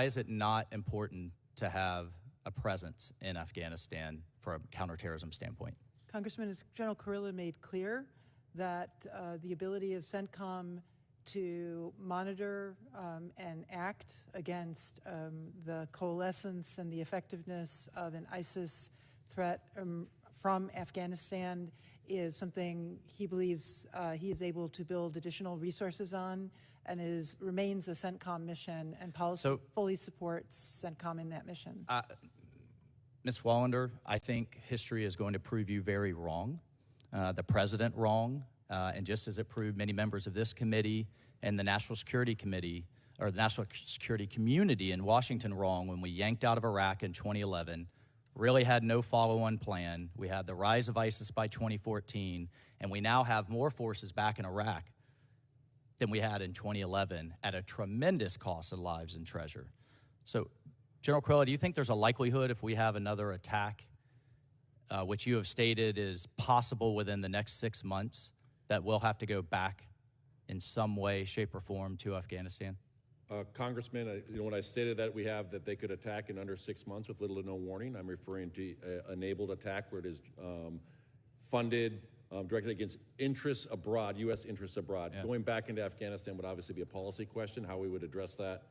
Speaker 15: is it not important to have a presence in Afghanistan from a counterterrorism standpoint?
Speaker 7: Congressman, as General Kurilla made clear, that the ability of Centcom to monitor and act against the coalescence and the effectiveness of an ISIS threat from Afghanistan is something he believes he is able to build additional resources on, and remains a Centcom mission, and policy fully supports Centcom in that mission.
Speaker 15: Ms. Wallander, I think history is going to prove you very wrong, the President wrong, and just as it proved many members of this committee and the National Security Committee, or the National Security Community in Washington wrong when we yanked out of Iraq in 2011, really had no follow-on plan. We had the rise of ISIS by 2014, and we now have more forces back in Iraq than we had in 2011 at a tremendous cost of lives and treasure. So, General Kurilla, do you think there's a likelihood if we have another attack, which you have stated is possible within the next 6 months, that we'll have to go back in some way, shape, or form to Afghanistan?
Speaker 4: Congressman, when I stated that that they could attack in under 6 months with little to no warning, I'm referring to enabled attack where it is funded directly against interests abroad, U.S. interests abroad. Yeah. Going back into Afghanistan would obviously be a policy question, how we would address that.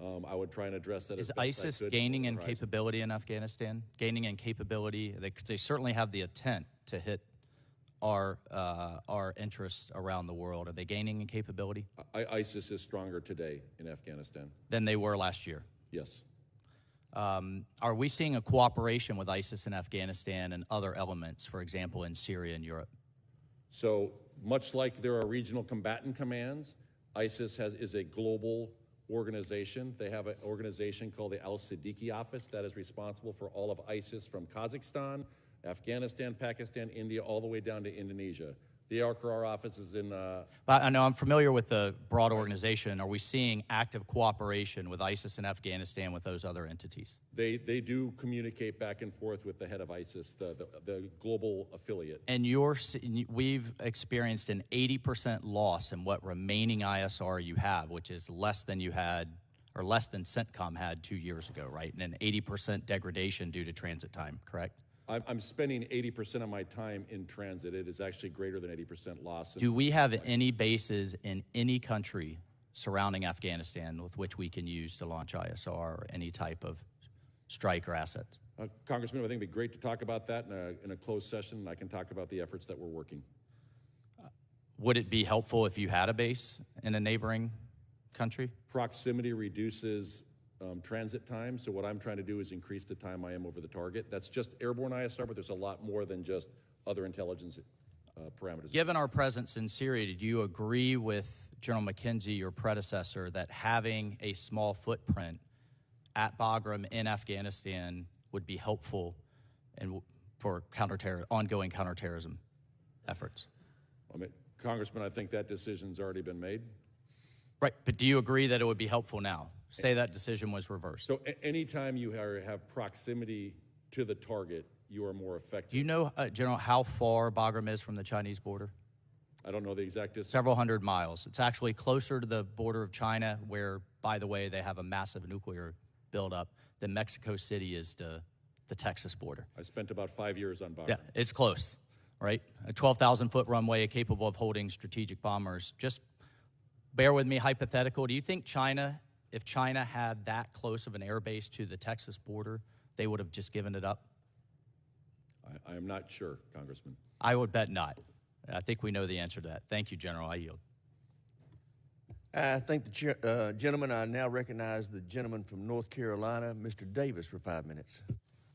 Speaker 4: I would try and address that.
Speaker 15: Is ISIS gaining in capability in Afghanistan? Gaining in capability? They certainly have the intent to hit our interests around the world. Are they gaining in capability?
Speaker 4: ISIS is stronger today in Afghanistan
Speaker 15: than they were last year.
Speaker 4: Yes.
Speaker 15: Are we seeing a cooperation with ISIS in Afghanistan and other elements, for example, in Syria and Europe?
Speaker 4: So much like there are regional combatant commands, ISIS is a global organization. They have an organization called the Al-Siddiqui Office that is responsible for all of ISIS from Kazakhstan, Afghanistan, Pakistan, India, all the way down to Indonesia. The Al-Qarar office is in...
Speaker 15: I know I'm familiar with the broad organization. Are we seeing active cooperation with ISIS in Afghanistan with those other entities?
Speaker 4: They do communicate back and forth with the head of ISIS, the global affiliate.
Speaker 15: And we've experienced an 80% loss in what remaining ISR you have, which is less than you had, or less than Centcom had 2 years ago, right? And an 80% degradation due to transit time, correct?
Speaker 4: I'm spending 80% of my time in transit. It is actually greater than 80% loss.
Speaker 15: Do we have any bases in any country surrounding Afghanistan with which we can use to launch ISR or any type of strike or asset?
Speaker 4: Congressman, I think it'd be great to talk about that in a closed session, and I can talk about the efforts that we're working.
Speaker 15: Would it be helpful if you had a base in a neighboring country?
Speaker 4: Proximity reduces transit time. So what I'm trying to do is increase the time I am over the target. That's just airborne ISR, but there's a lot more than just other intelligence parameters.
Speaker 15: Given our presence in Syria, do you agree with General McKenzie, your predecessor, that having a small footprint at Bagram in Afghanistan would be helpful and for ongoing counterterrorism efforts?
Speaker 4: I mean, Congressman, I think that decision's already been made.
Speaker 15: Right, but do you agree that it would be helpful now? Say that decision was reversed.
Speaker 4: So anytime you have proximity to the target, you are more effective.
Speaker 15: Do you know, General, how far Bagram is from the Chinese border?
Speaker 4: I don't know the exact distance.
Speaker 15: Several hundred miles. It's actually closer to the border of China, where, by the way, they have a massive nuclear buildup, than Mexico City is to the Texas border.
Speaker 4: I spent about 5 years on Bagram.
Speaker 15: Yeah, it's close, right? A 12,000-foot runway capable of holding strategic bombers. Just bear with me, hypothetical. Do you think China, if China had that close of an air base to the Texas border, they would have just given it up?
Speaker 4: I am not sure, Congressman.
Speaker 15: I would bet not. I think we know the answer to that. Thank you, General. I yield.
Speaker 1: I thank the gentleman. I now recognize the gentleman from North Carolina, Mr. Davis, for 5 minutes.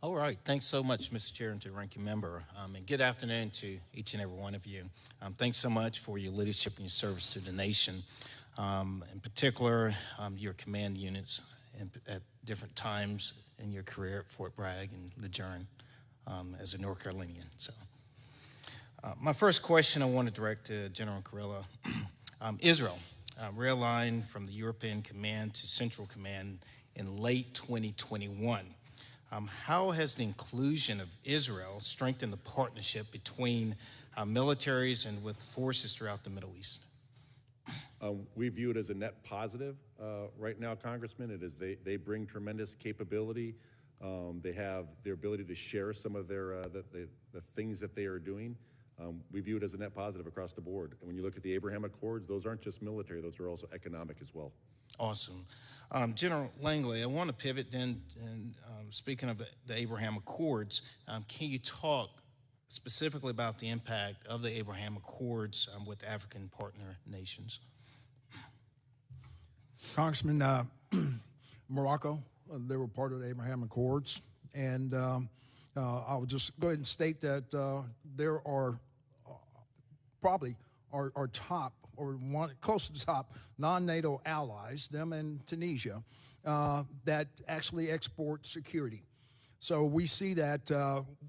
Speaker 16: All right. Thanks so much, Mr. Chair, and to the ranking member. And good afternoon to each and every one of you. Thanks so much for your leadership and your service to the nation. In particular, your command units at different times in your career at Fort Bragg and Lejeune as a North Carolinian. So, my first question I want to direct to General Kurilla. Israel realigned from the European Command to Central Command in late 2021. How has the inclusion of Israel strengthened the partnership between militaries and with forces throughout the Middle East?
Speaker 4: We view it as a net positive right now, Congressman. It is they bring tremendous capability. They have their ability to share some of their the things that they are doing. We view it as a net positive across the board. And when you look at the Abraham Accords, those aren't just military; those are also economic as well.
Speaker 16: Awesome. General Langley, I want to pivot then, and speaking of the Abraham Accords, can you talk specifically about the impact of the Abraham Accords with African partner nations?
Speaker 3: Congressman, Morocco, they were part of the Abraham Accords, and I'll just go ahead and state that there are probably our top, or one close to the top, non-NATO allies, them and Tunisia, that actually export security. So we see that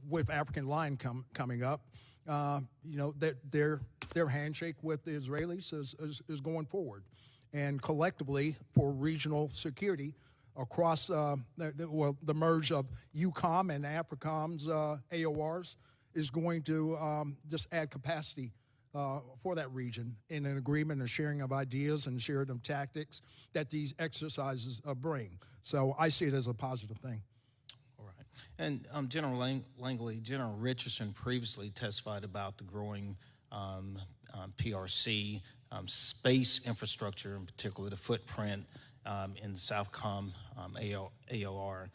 Speaker 3: with African Line coming up, you know, that their handshake with the Israelis is going forward, and collectively for regional security across the merge of EUCOM and Africom's AORs is going to just add capacity for that region in an agreement and sharing of ideas and sharing of tactics that these exercises bring. So I see it as a positive thing.
Speaker 16: All right. And General Langley, General Richardson previously testified about the growing PRC space infrastructure, in particular the footprint in the Southcom AOR.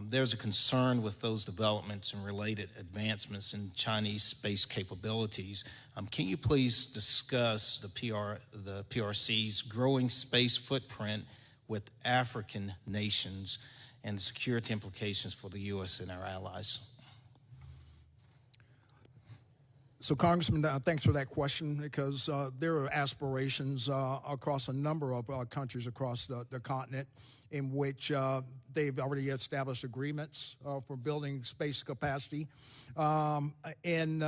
Speaker 16: There's a concern with those developments and related advancements in Chinese space capabilities. Can you please discuss the PRC's growing space footprint with African nations and the security implications for the U.S. and our allies?
Speaker 3: So, Congressman, thanks for that question, because there are aspirations across a number of countries across the continent in which they've already established agreements for building space capacity in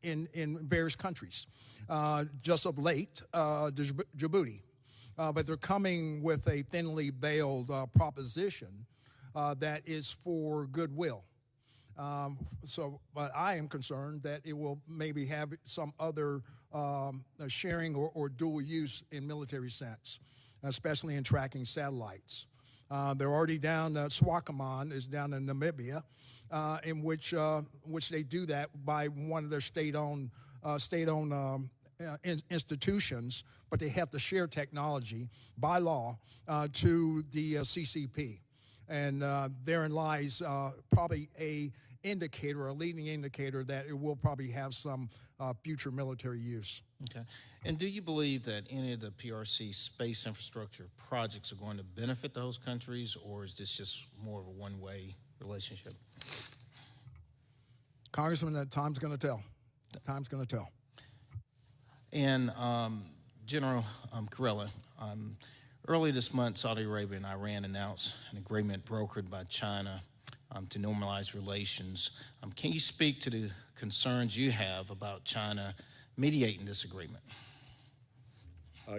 Speaker 3: various countries. Just of late, Djibouti. But they're coming with a thinly veiled proposition that is for goodwill. But I am concerned that it will maybe have some other sharing or dual use in military sense, especially in tracking satellites. They're already down, Swakopmund is down in Namibia, in which they do that by one of their state-owned institutions, but they have to share technology by law to the CCP. And therein lies probably indicator, a leading indicator that it will probably have some future military use.
Speaker 16: Okay. And do you believe that any of the PRC space infrastructure projects are going to benefit those countries, or is this just more of a one-way relationship?
Speaker 3: Congressman, that time's going to tell. Time's going to tell.
Speaker 16: And General Kurilla, early this month, Saudi Arabia and Iran announced an agreement brokered by China to normalize relations. Can you speak to the concerns you have about China mediating this agreement?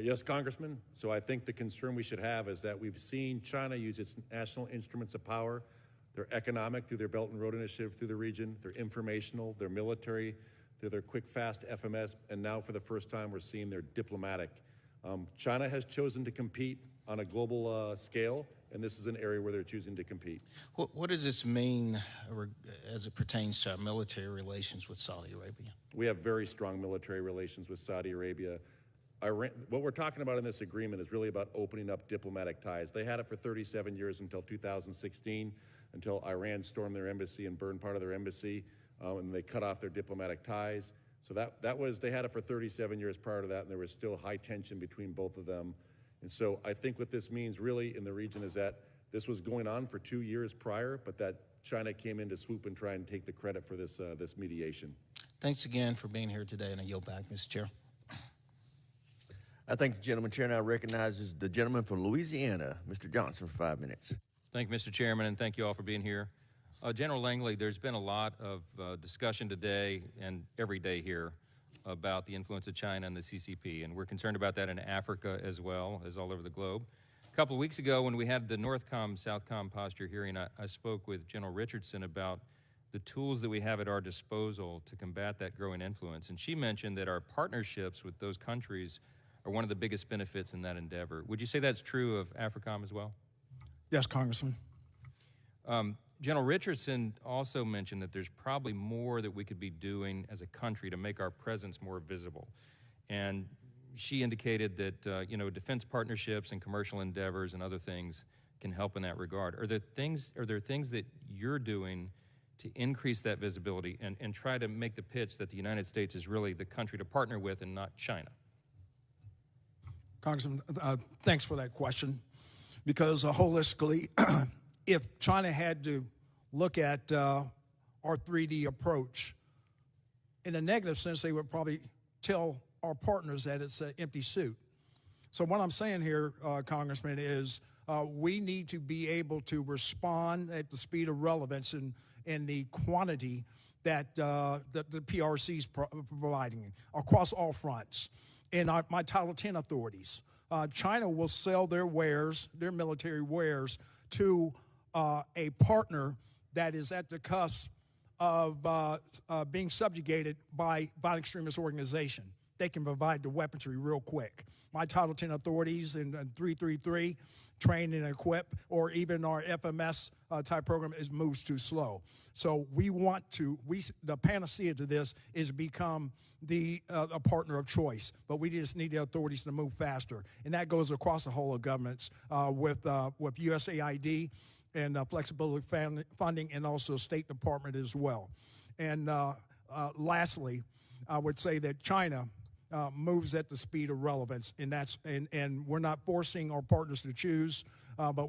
Speaker 4: Yes, Congressman. So I think the concern we should have is that we've seen China use its national instruments of power, their economic through their Belt and Road Initiative through the region, their informational, their military, through their quick, fast FMS, and now for the first time we're seeing their diplomatic. China has chosen to compete on a global scale, and this is an area where they're choosing to compete.
Speaker 16: What does this mean as it pertains to our military relations with Saudi Arabia?
Speaker 4: We have very strong military relations with Saudi Arabia. What we're talking about in this agreement is really about opening up diplomatic ties. They had it for 37 years until 2016, until Iran stormed their embassy and burned part of their embassy, and they cut off their diplomatic ties. So they had it for 37 years prior to that, and there was still high tension between both of them. And so I think what this means really in the region is that this was going on for 2 years prior, but that China came in to swoop and try and take the credit for this mediation.
Speaker 16: Thanks again for being here today, and I yield back, Mr. Chair.
Speaker 1: I thank the gentleman. Chair now recognizes the gentleman from Louisiana, Mr. Johnson, for 5 minutes.
Speaker 17: Thank you, Mr. Chairman, and thank you all for being here. General Langley, there's been a lot of discussion today and every day here about the influence of China and the CCP, and we're concerned about that in Africa as well as all over the globe. A couple of weeks ago when we had the Northcom-Southcom posture hearing, I spoke with General Richardson about the tools that we have at our disposal to combat that growing influence, and she mentioned that our partnerships with those countries are one of the biggest benefits in that endeavor. Would you say that's true of Africom as well?
Speaker 3: Yes, Congressman.
Speaker 17: General Richardson also mentioned that there's probably more that we could be doing as a country to make our presence more visible. And she indicated that, defense partnerships and commercial endeavors and other things can help in that regard. Are there things that you're doing to increase that visibility and try to make the pitch that the United States is really the country to partner with and not China?
Speaker 3: Congressman, thanks for that question. Because holistically, if China had to look at our 3D approach, in a negative sense, they would probably tell our partners that it's an empty suit. So what I'm saying here, Congressman, is we need to be able to respond at the speed of relevance and the quantity that the PRC is providing across all fronts. In my Title 10 authorities, China will sell their wares, their military wares, to a partner that is at the cusp of being subjugated by an extremist organization. They can provide the weaponry real quick. My Title 10 authorities in 333, train and equip, or even our FMS type program moves too slow. So the panacea to this is become a partner of choice, but we just need the authorities to move faster. And that goes across the whole of governments with USAID and flexibility funding, and also State Department as well. And lastly, I would say that China moves at the speed of relevance, and we're not forcing our partners to choose, but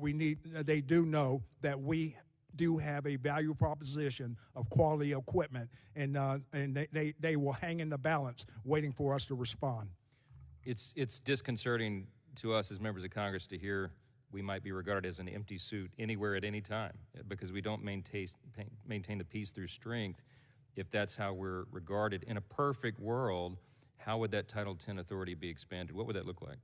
Speaker 3: they do know that we do have a value proposition of quality equipment, and they will hang in the balance waiting for us to respond.
Speaker 17: It's disconcerting to us as members of Congress to hear we might be regarded as an empty suit anywhere at any time because we don't maintain the peace through strength. If that's how we're regarded in a perfect world, how would that Title 10 authority be expanded? What would that look like?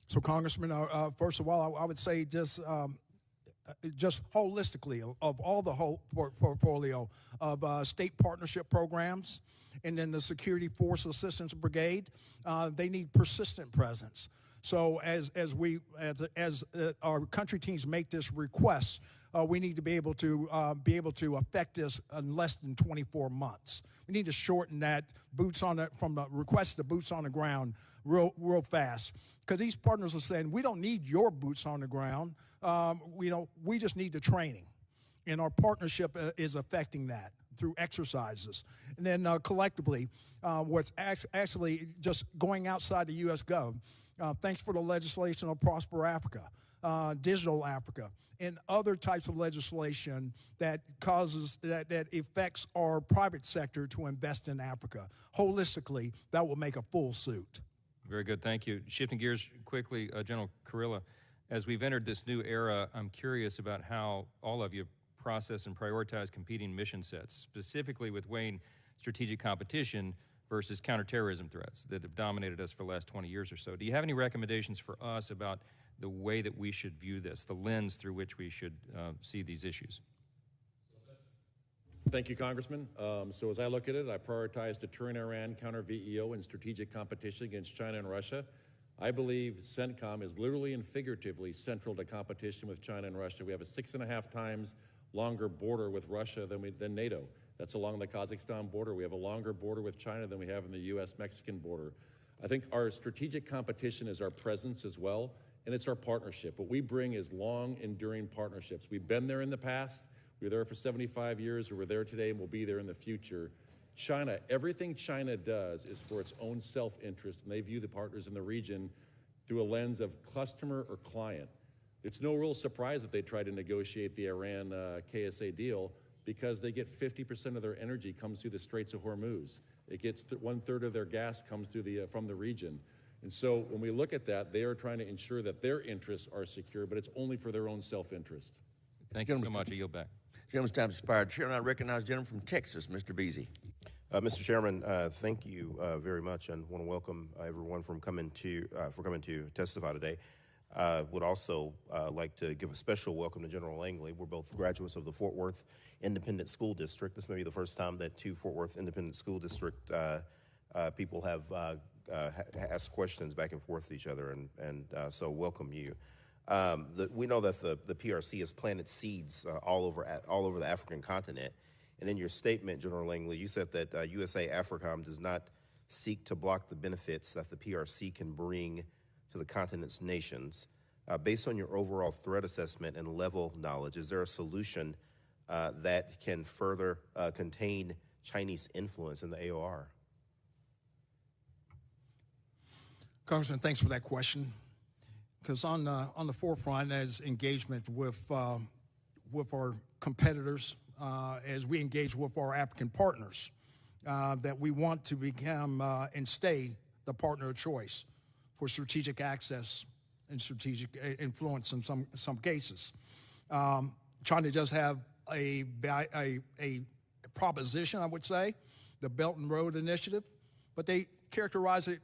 Speaker 3: So, Congressman, first of all, I would say just holistically of all the whole portfolio of state partnership programs, and then the Security Force Assistance Brigade, they need persistent presence. So as our country teams make this request, we need to be able to affect this in less than 24 months. We need to shorten that from the request to boots on the ground real fast, because these partners are saying we don't need your boots on the ground. We just need the training. And our partnership is affecting that through exercises. And then collectively, what's actually just going outside the U.S. Gov, thanks for the legislation of Prosper Africa, Digital Africa, and other types of legislation that that affects our private sector to invest in Africa. Holistically, that will make a full suit.
Speaker 17: Very good, thank you. Shifting gears quickly, General Kurilla, as we've entered this new era, I'm curious about how all of you process and prioritize competing mission sets, specifically with weighing strategic competition versus counterterrorism threats that have dominated us for the last 20 years or so. Do you have any recommendations for us about the way that we should view this, the lens through which we should see these issues?
Speaker 4: Thank you, Congressman. So as I look at it, I prioritize deterring Iran, counter VEO, and strategic competition against China and Russia. I believe Centcom is literally and figuratively central to competition with China and Russia. We have a 6.5 times longer border with Russia than NATO. That's along the Kazakhstan border. We have a longer border with China than we have in the U.S.-Mexican border. I think our strategic competition is our presence as well, and it's our partnership. What we bring is long, enduring partnerships. We've been there in the past. We were there for 75 years. We're there today, and we'll be there in the future. China, everything China does is for its own self-interest, and they view the partners in the region through a lens of customer or client. It's no real surprise that they tried to negotiate the Iran KSA deal, because they get 50% of their energy comes through the Straits of Hormuz. It gets 1/3 of their gas comes through from the region. And so when we look at that, they are trying to ensure that their interests are secure, but it's only for their own self-interest.
Speaker 17: Thank you so much. I yield back.
Speaker 1: Gentleman's time has expired. Chairman, I recognize the gentleman from Texas, Mr. Beasy.
Speaker 18: Mr. Chairman, thank you very much, and want to welcome everyone for coming to testify today. Would also like to give a special welcome to General Langley. We're both graduates of the Fort Worth Independent School District. This may be the first time that two Fort Worth Independent School District people have asked questions back and forth to each other, and so welcome you. We know that the PRC has planted seeds all over the African continent. And in your statement, General Langley, you said that USA Africom does not seek to block the benefits that the PRC can bring to the continent's nations. Based on your overall threat assessment and level knowledge, is there a solution that can further contain Chinese influence in the AOR?
Speaker 3: Congressman, thanks for that question. Because on the forefront is engagement with our competitors, as we engage with our African partners, that we want to become and stay the partner of choice for strategic access and strategic influence in some cases. China does have a proposition, I would say, the Belt and Road Initiative, but they characterize it,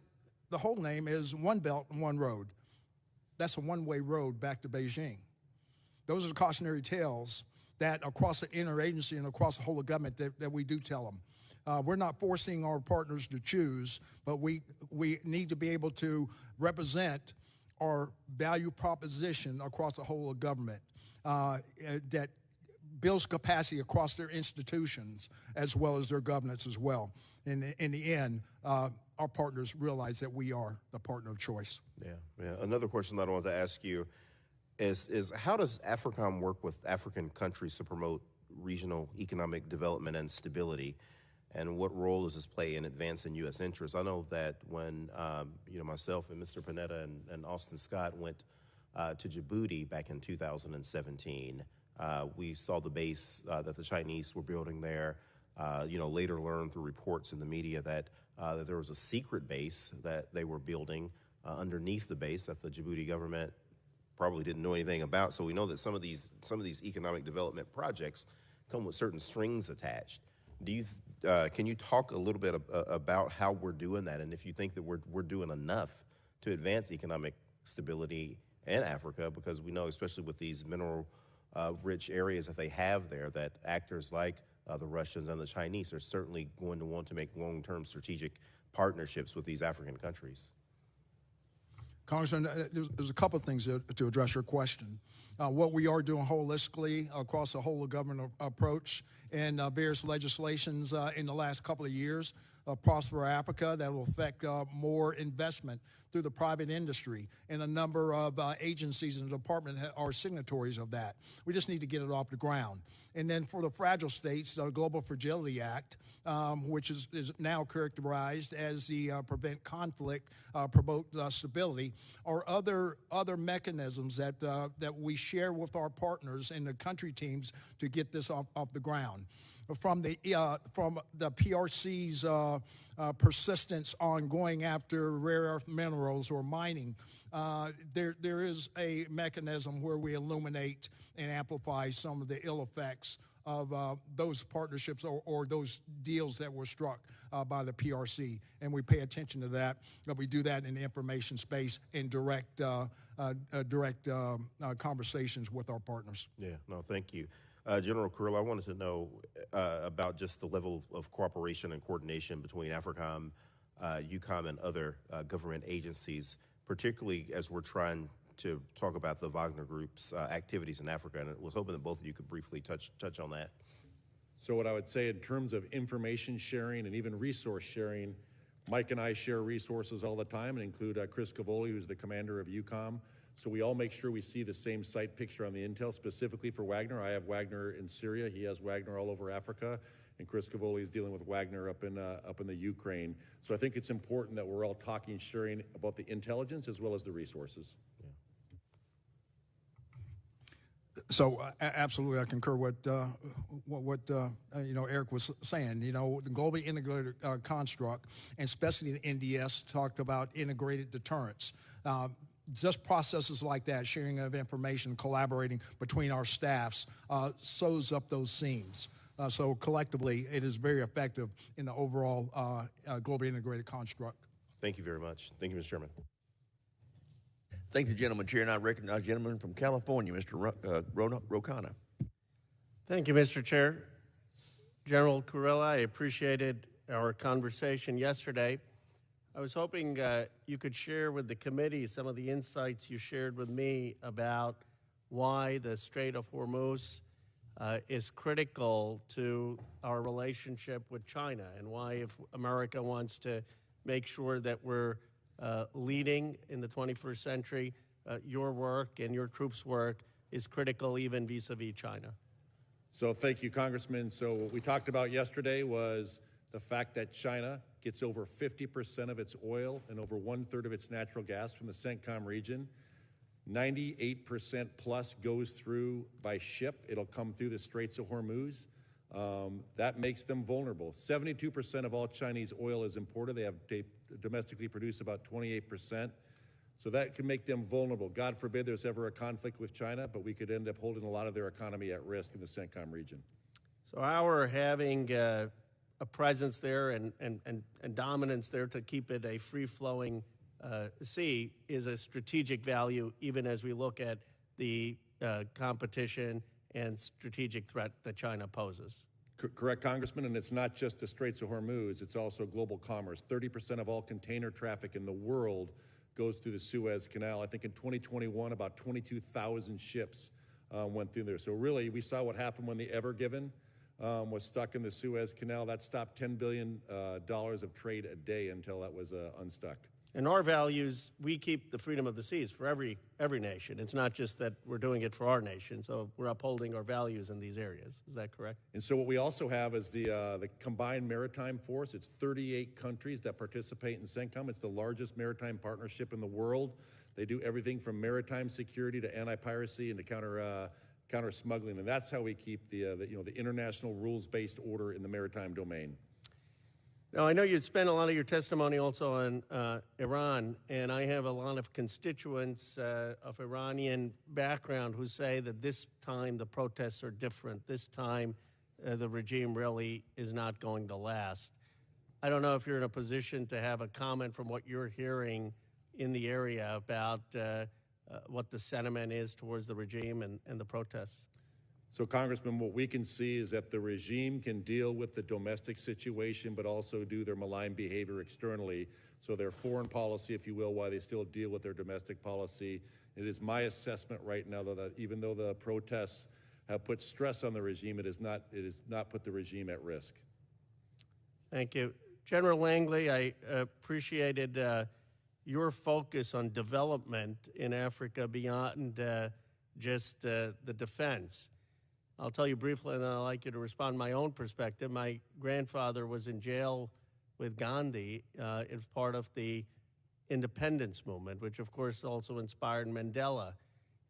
Speaker 3: the whole name is One Belt and One Road. That's a one-way road back to Beijing. Those are the cautionary tales that across the interagency and across the whole of government that we do tell them. We're not forcing our partners to choose, but we need to be able to represent our value proposition across the whole of government that builds capacity across their institutions as well as their governance as well. In the end, our partners realize that we are the partner of choice.
Speaker 18: Yeah. Another question that I wanted to ask you is how does Africom work with African countries to promote regional economic development and stability? And what role does this play in advancing U.S. interests? I know that when myself and Mr. Panetta and Austin Scott went to Djibouti back in 2017, we saw the base that the Chinese were building there. Later learned through reports in the media that there was a secret base that they were building underneath the base that the Djibouti government probably didn't know anything about. So we know that some of these economic development projects come with certain strings attached. Can you talk a little bit about how we're doing that, and if you think that we're doing enough to advance economic stability in Africa? Because we know, especially with these mineral rich areas that they have there, that actors like the Russians and the Chinese are certainly going to want to make long-term strategic partnerships with these African countries.
Speaker 3: Congressman, there's a couple of things to address your question. What we are doing holistically across the whole of government approach and various legislations in the last couple of years Prosper Africa that will affect more investment through the private industry, and a number of agencies and departments are signatories of that. We just need to get it off the ground. And then for the fragile states, the Global Fragility Act, which is now characterized as the Prevent Conflict, Promote Stability, are other mechanisms that we share with our partners and the country teams to get this off the ground. From the PRC's persistence on going after rare earth minerals or mining, there is a mechanism where we illuminate and amplify some of the ill effects of those partnerships or those deals that were struck by the PRC, and we pay attention to that. But we do that in the information space and direct conversations with our partners.
Speaker 18: Yeah, no, thank you. General Kurilla, I wanted to know about just the level of cooperation and coordination between Africom, UCOM, and other government agencies, particularly as we're trying to talk about the Wagner Group's activities in Africa, and I was hoping that both of you could briefly touch on that.
Speaker 4: So what I would say in terms of information sharing and even resource sharing, Mike and I share resources all the time and include Chris Cavoli, who's the commander of UCOM. So we all make sure we see the same site picture on the intel, specifically for Wagner. I have Wagner in Syria. He has Wagner all over Africa. And Chris Cavoli is dealing with Wagner up in the Ukraine. So I think it's important that we're all talking, sharing about the intelligence as well as the resources.
Speaker 3: So absolutely, I concur what Eric was saying. The globally integrated construct, and especially the NDS, talked about integrated deterrence. Just processes like that, sharing of information, collaborating between our staffs, sews up those seams. So collectively, it is very effective in the overall globally integrated construct.
Speaker 18: Thank you very much. Thank you, Mr. Chairman.
Speaker 1: Thank the gentleman, Chair, and I recognize the gentleman from California, Mr. Rocana.
Speaker 19: Thank you, Mr. Chair. General Kurilla, I appreciated our conversation yesterday. I was hoping you could share with the committee some of the insights you shared with me about why the Strait of Hormuz is critical to our relationship with China, and why, if America wants to make sure that we're leading in the 21st century, your work and your troops' work is critical even vis-a-vis China.
Speaker 4: So thank you, Congressman. So what we talked about yesterday was the fact that China gets over 50% of its oil and over 1/3 of its natural gas from the Centcom region. 98% plus goes through by ship. It'll come through the Straits of Hormuz. That makes them vulnerable. 72% of all Chinese oil is imported. They domestically produce about 28%. So that can make them vulnerable. God forbid there's ever a conflict with China, but we could end up holding a lot of their economy at risk in the Centcom region.
Speaker 19: So our having a presence there and dominance there to keep it a free-flowing sea is a strategic value, even as we look at the competition and strategic threat that China poses.
Speaker 4: Correct, Congressman, and it's not just the Straits of Hormuz, it's also global commerce. 30% of all container traffic in the world goes through the Suez Canal. I think in 2021, about 22,000 ships went through there. So really, we saw what happened when the Ever Given was stuck in the Suez Canal. That stopped $10 billion of trade a day until that was unstuck.
Speaker 19: And our values, we keep the freedom of the seas for every nation. It's not just that we're doing it for our nation. So we're upholding our values in these areas. Is that correct?
Speaker 4: And so what we also have is the Combined Maritime Force. It's 38 countries that participate in CENTCOM. It's the largest maritime partnership in the world. They do everything from maritime security to anti-piracy and to counter smuggling. And that's how we keep the international rules-based order in the maritime domain.
Speaker 19: Now, I know you spent a lot of your testimony also on Iran, and I have a lot of constituents of Iranian background who say that this time the protests are different. This time the regime really is not going to last. I don't know if you're in a position to have a comment from what you're hearing in the area about what the sentiment is towards the regime and the protests.
Speaker 4: So, Congressman, what we can see is that the regime can deal with the domestic situation, but also do their malign behavior externally. So their foreign policy, if you will, while they still deal with their domestic policy. It is my assessment right now that even though the protests have put stress on the regime, it has not put the regime at risk.
Speaker 19: Thank you. General Langley, I appreciated your focus on development in Africa beyond just the defense. I'll tell you briefly, and I'd like you to respond my own perspective. My grandfather was in jail with Gandhi as part of the independence movement, which of course also inspired Mandela.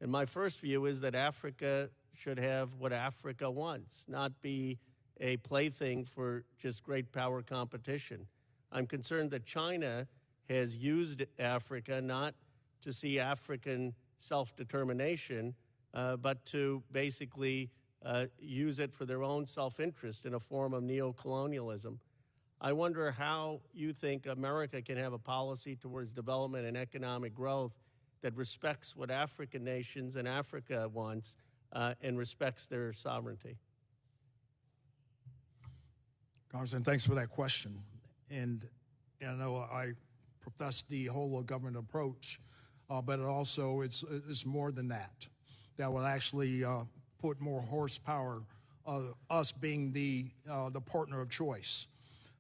Speaker 19: And my first view is that Africa should have what Africa wants, not be a plaything for just great power competition. I'm concerned that China has used Africa not to see African self-determination, but to basically use it for their own self-interest in a form of neocolonialism. I wonder how you think America can have a policy towards development and economic growth that respects what African nations and Africa wants and respects their sovereignty.
Speaker 3: Congressman, thanks for that question. And I know I profess the whole of government approach, but also it's more than that. That will actually put more horsepower, us being the partner of choice.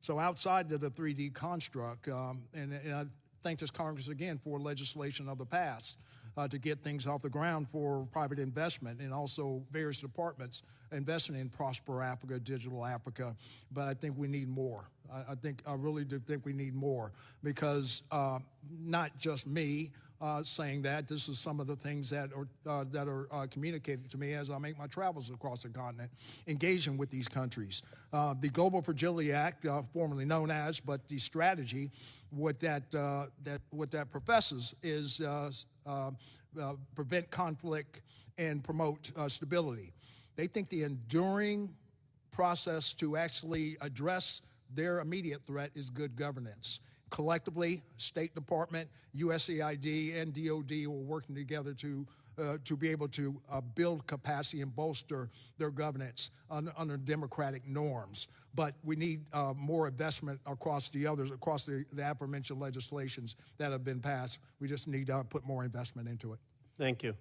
Speaker 3: So outside of the 3D construct, and I thank this Congress again for legislation of the past to get things off the ground for private investment, and also various departments investing in Prosper Africa, Digital Africa. But I think we need more. I really do think we need more, because not just me saying that. This is some of the things that are communicated to me as I make my travels across the continent, engaging with these countries. The Global Fragility Act, formerly known as, but the strategy, what that professes is prevent conflict and promote stability. They think the enduring process to actually address their immediate threat is good governance. Collectively, State Department, USAID, and DOD are working together to be able to build capacity and bolster their governance under democratic norms. But we need more investment across the aforementioned legislations that have been passed. We just need to put more investment into it.
Speaker 19: Thank you.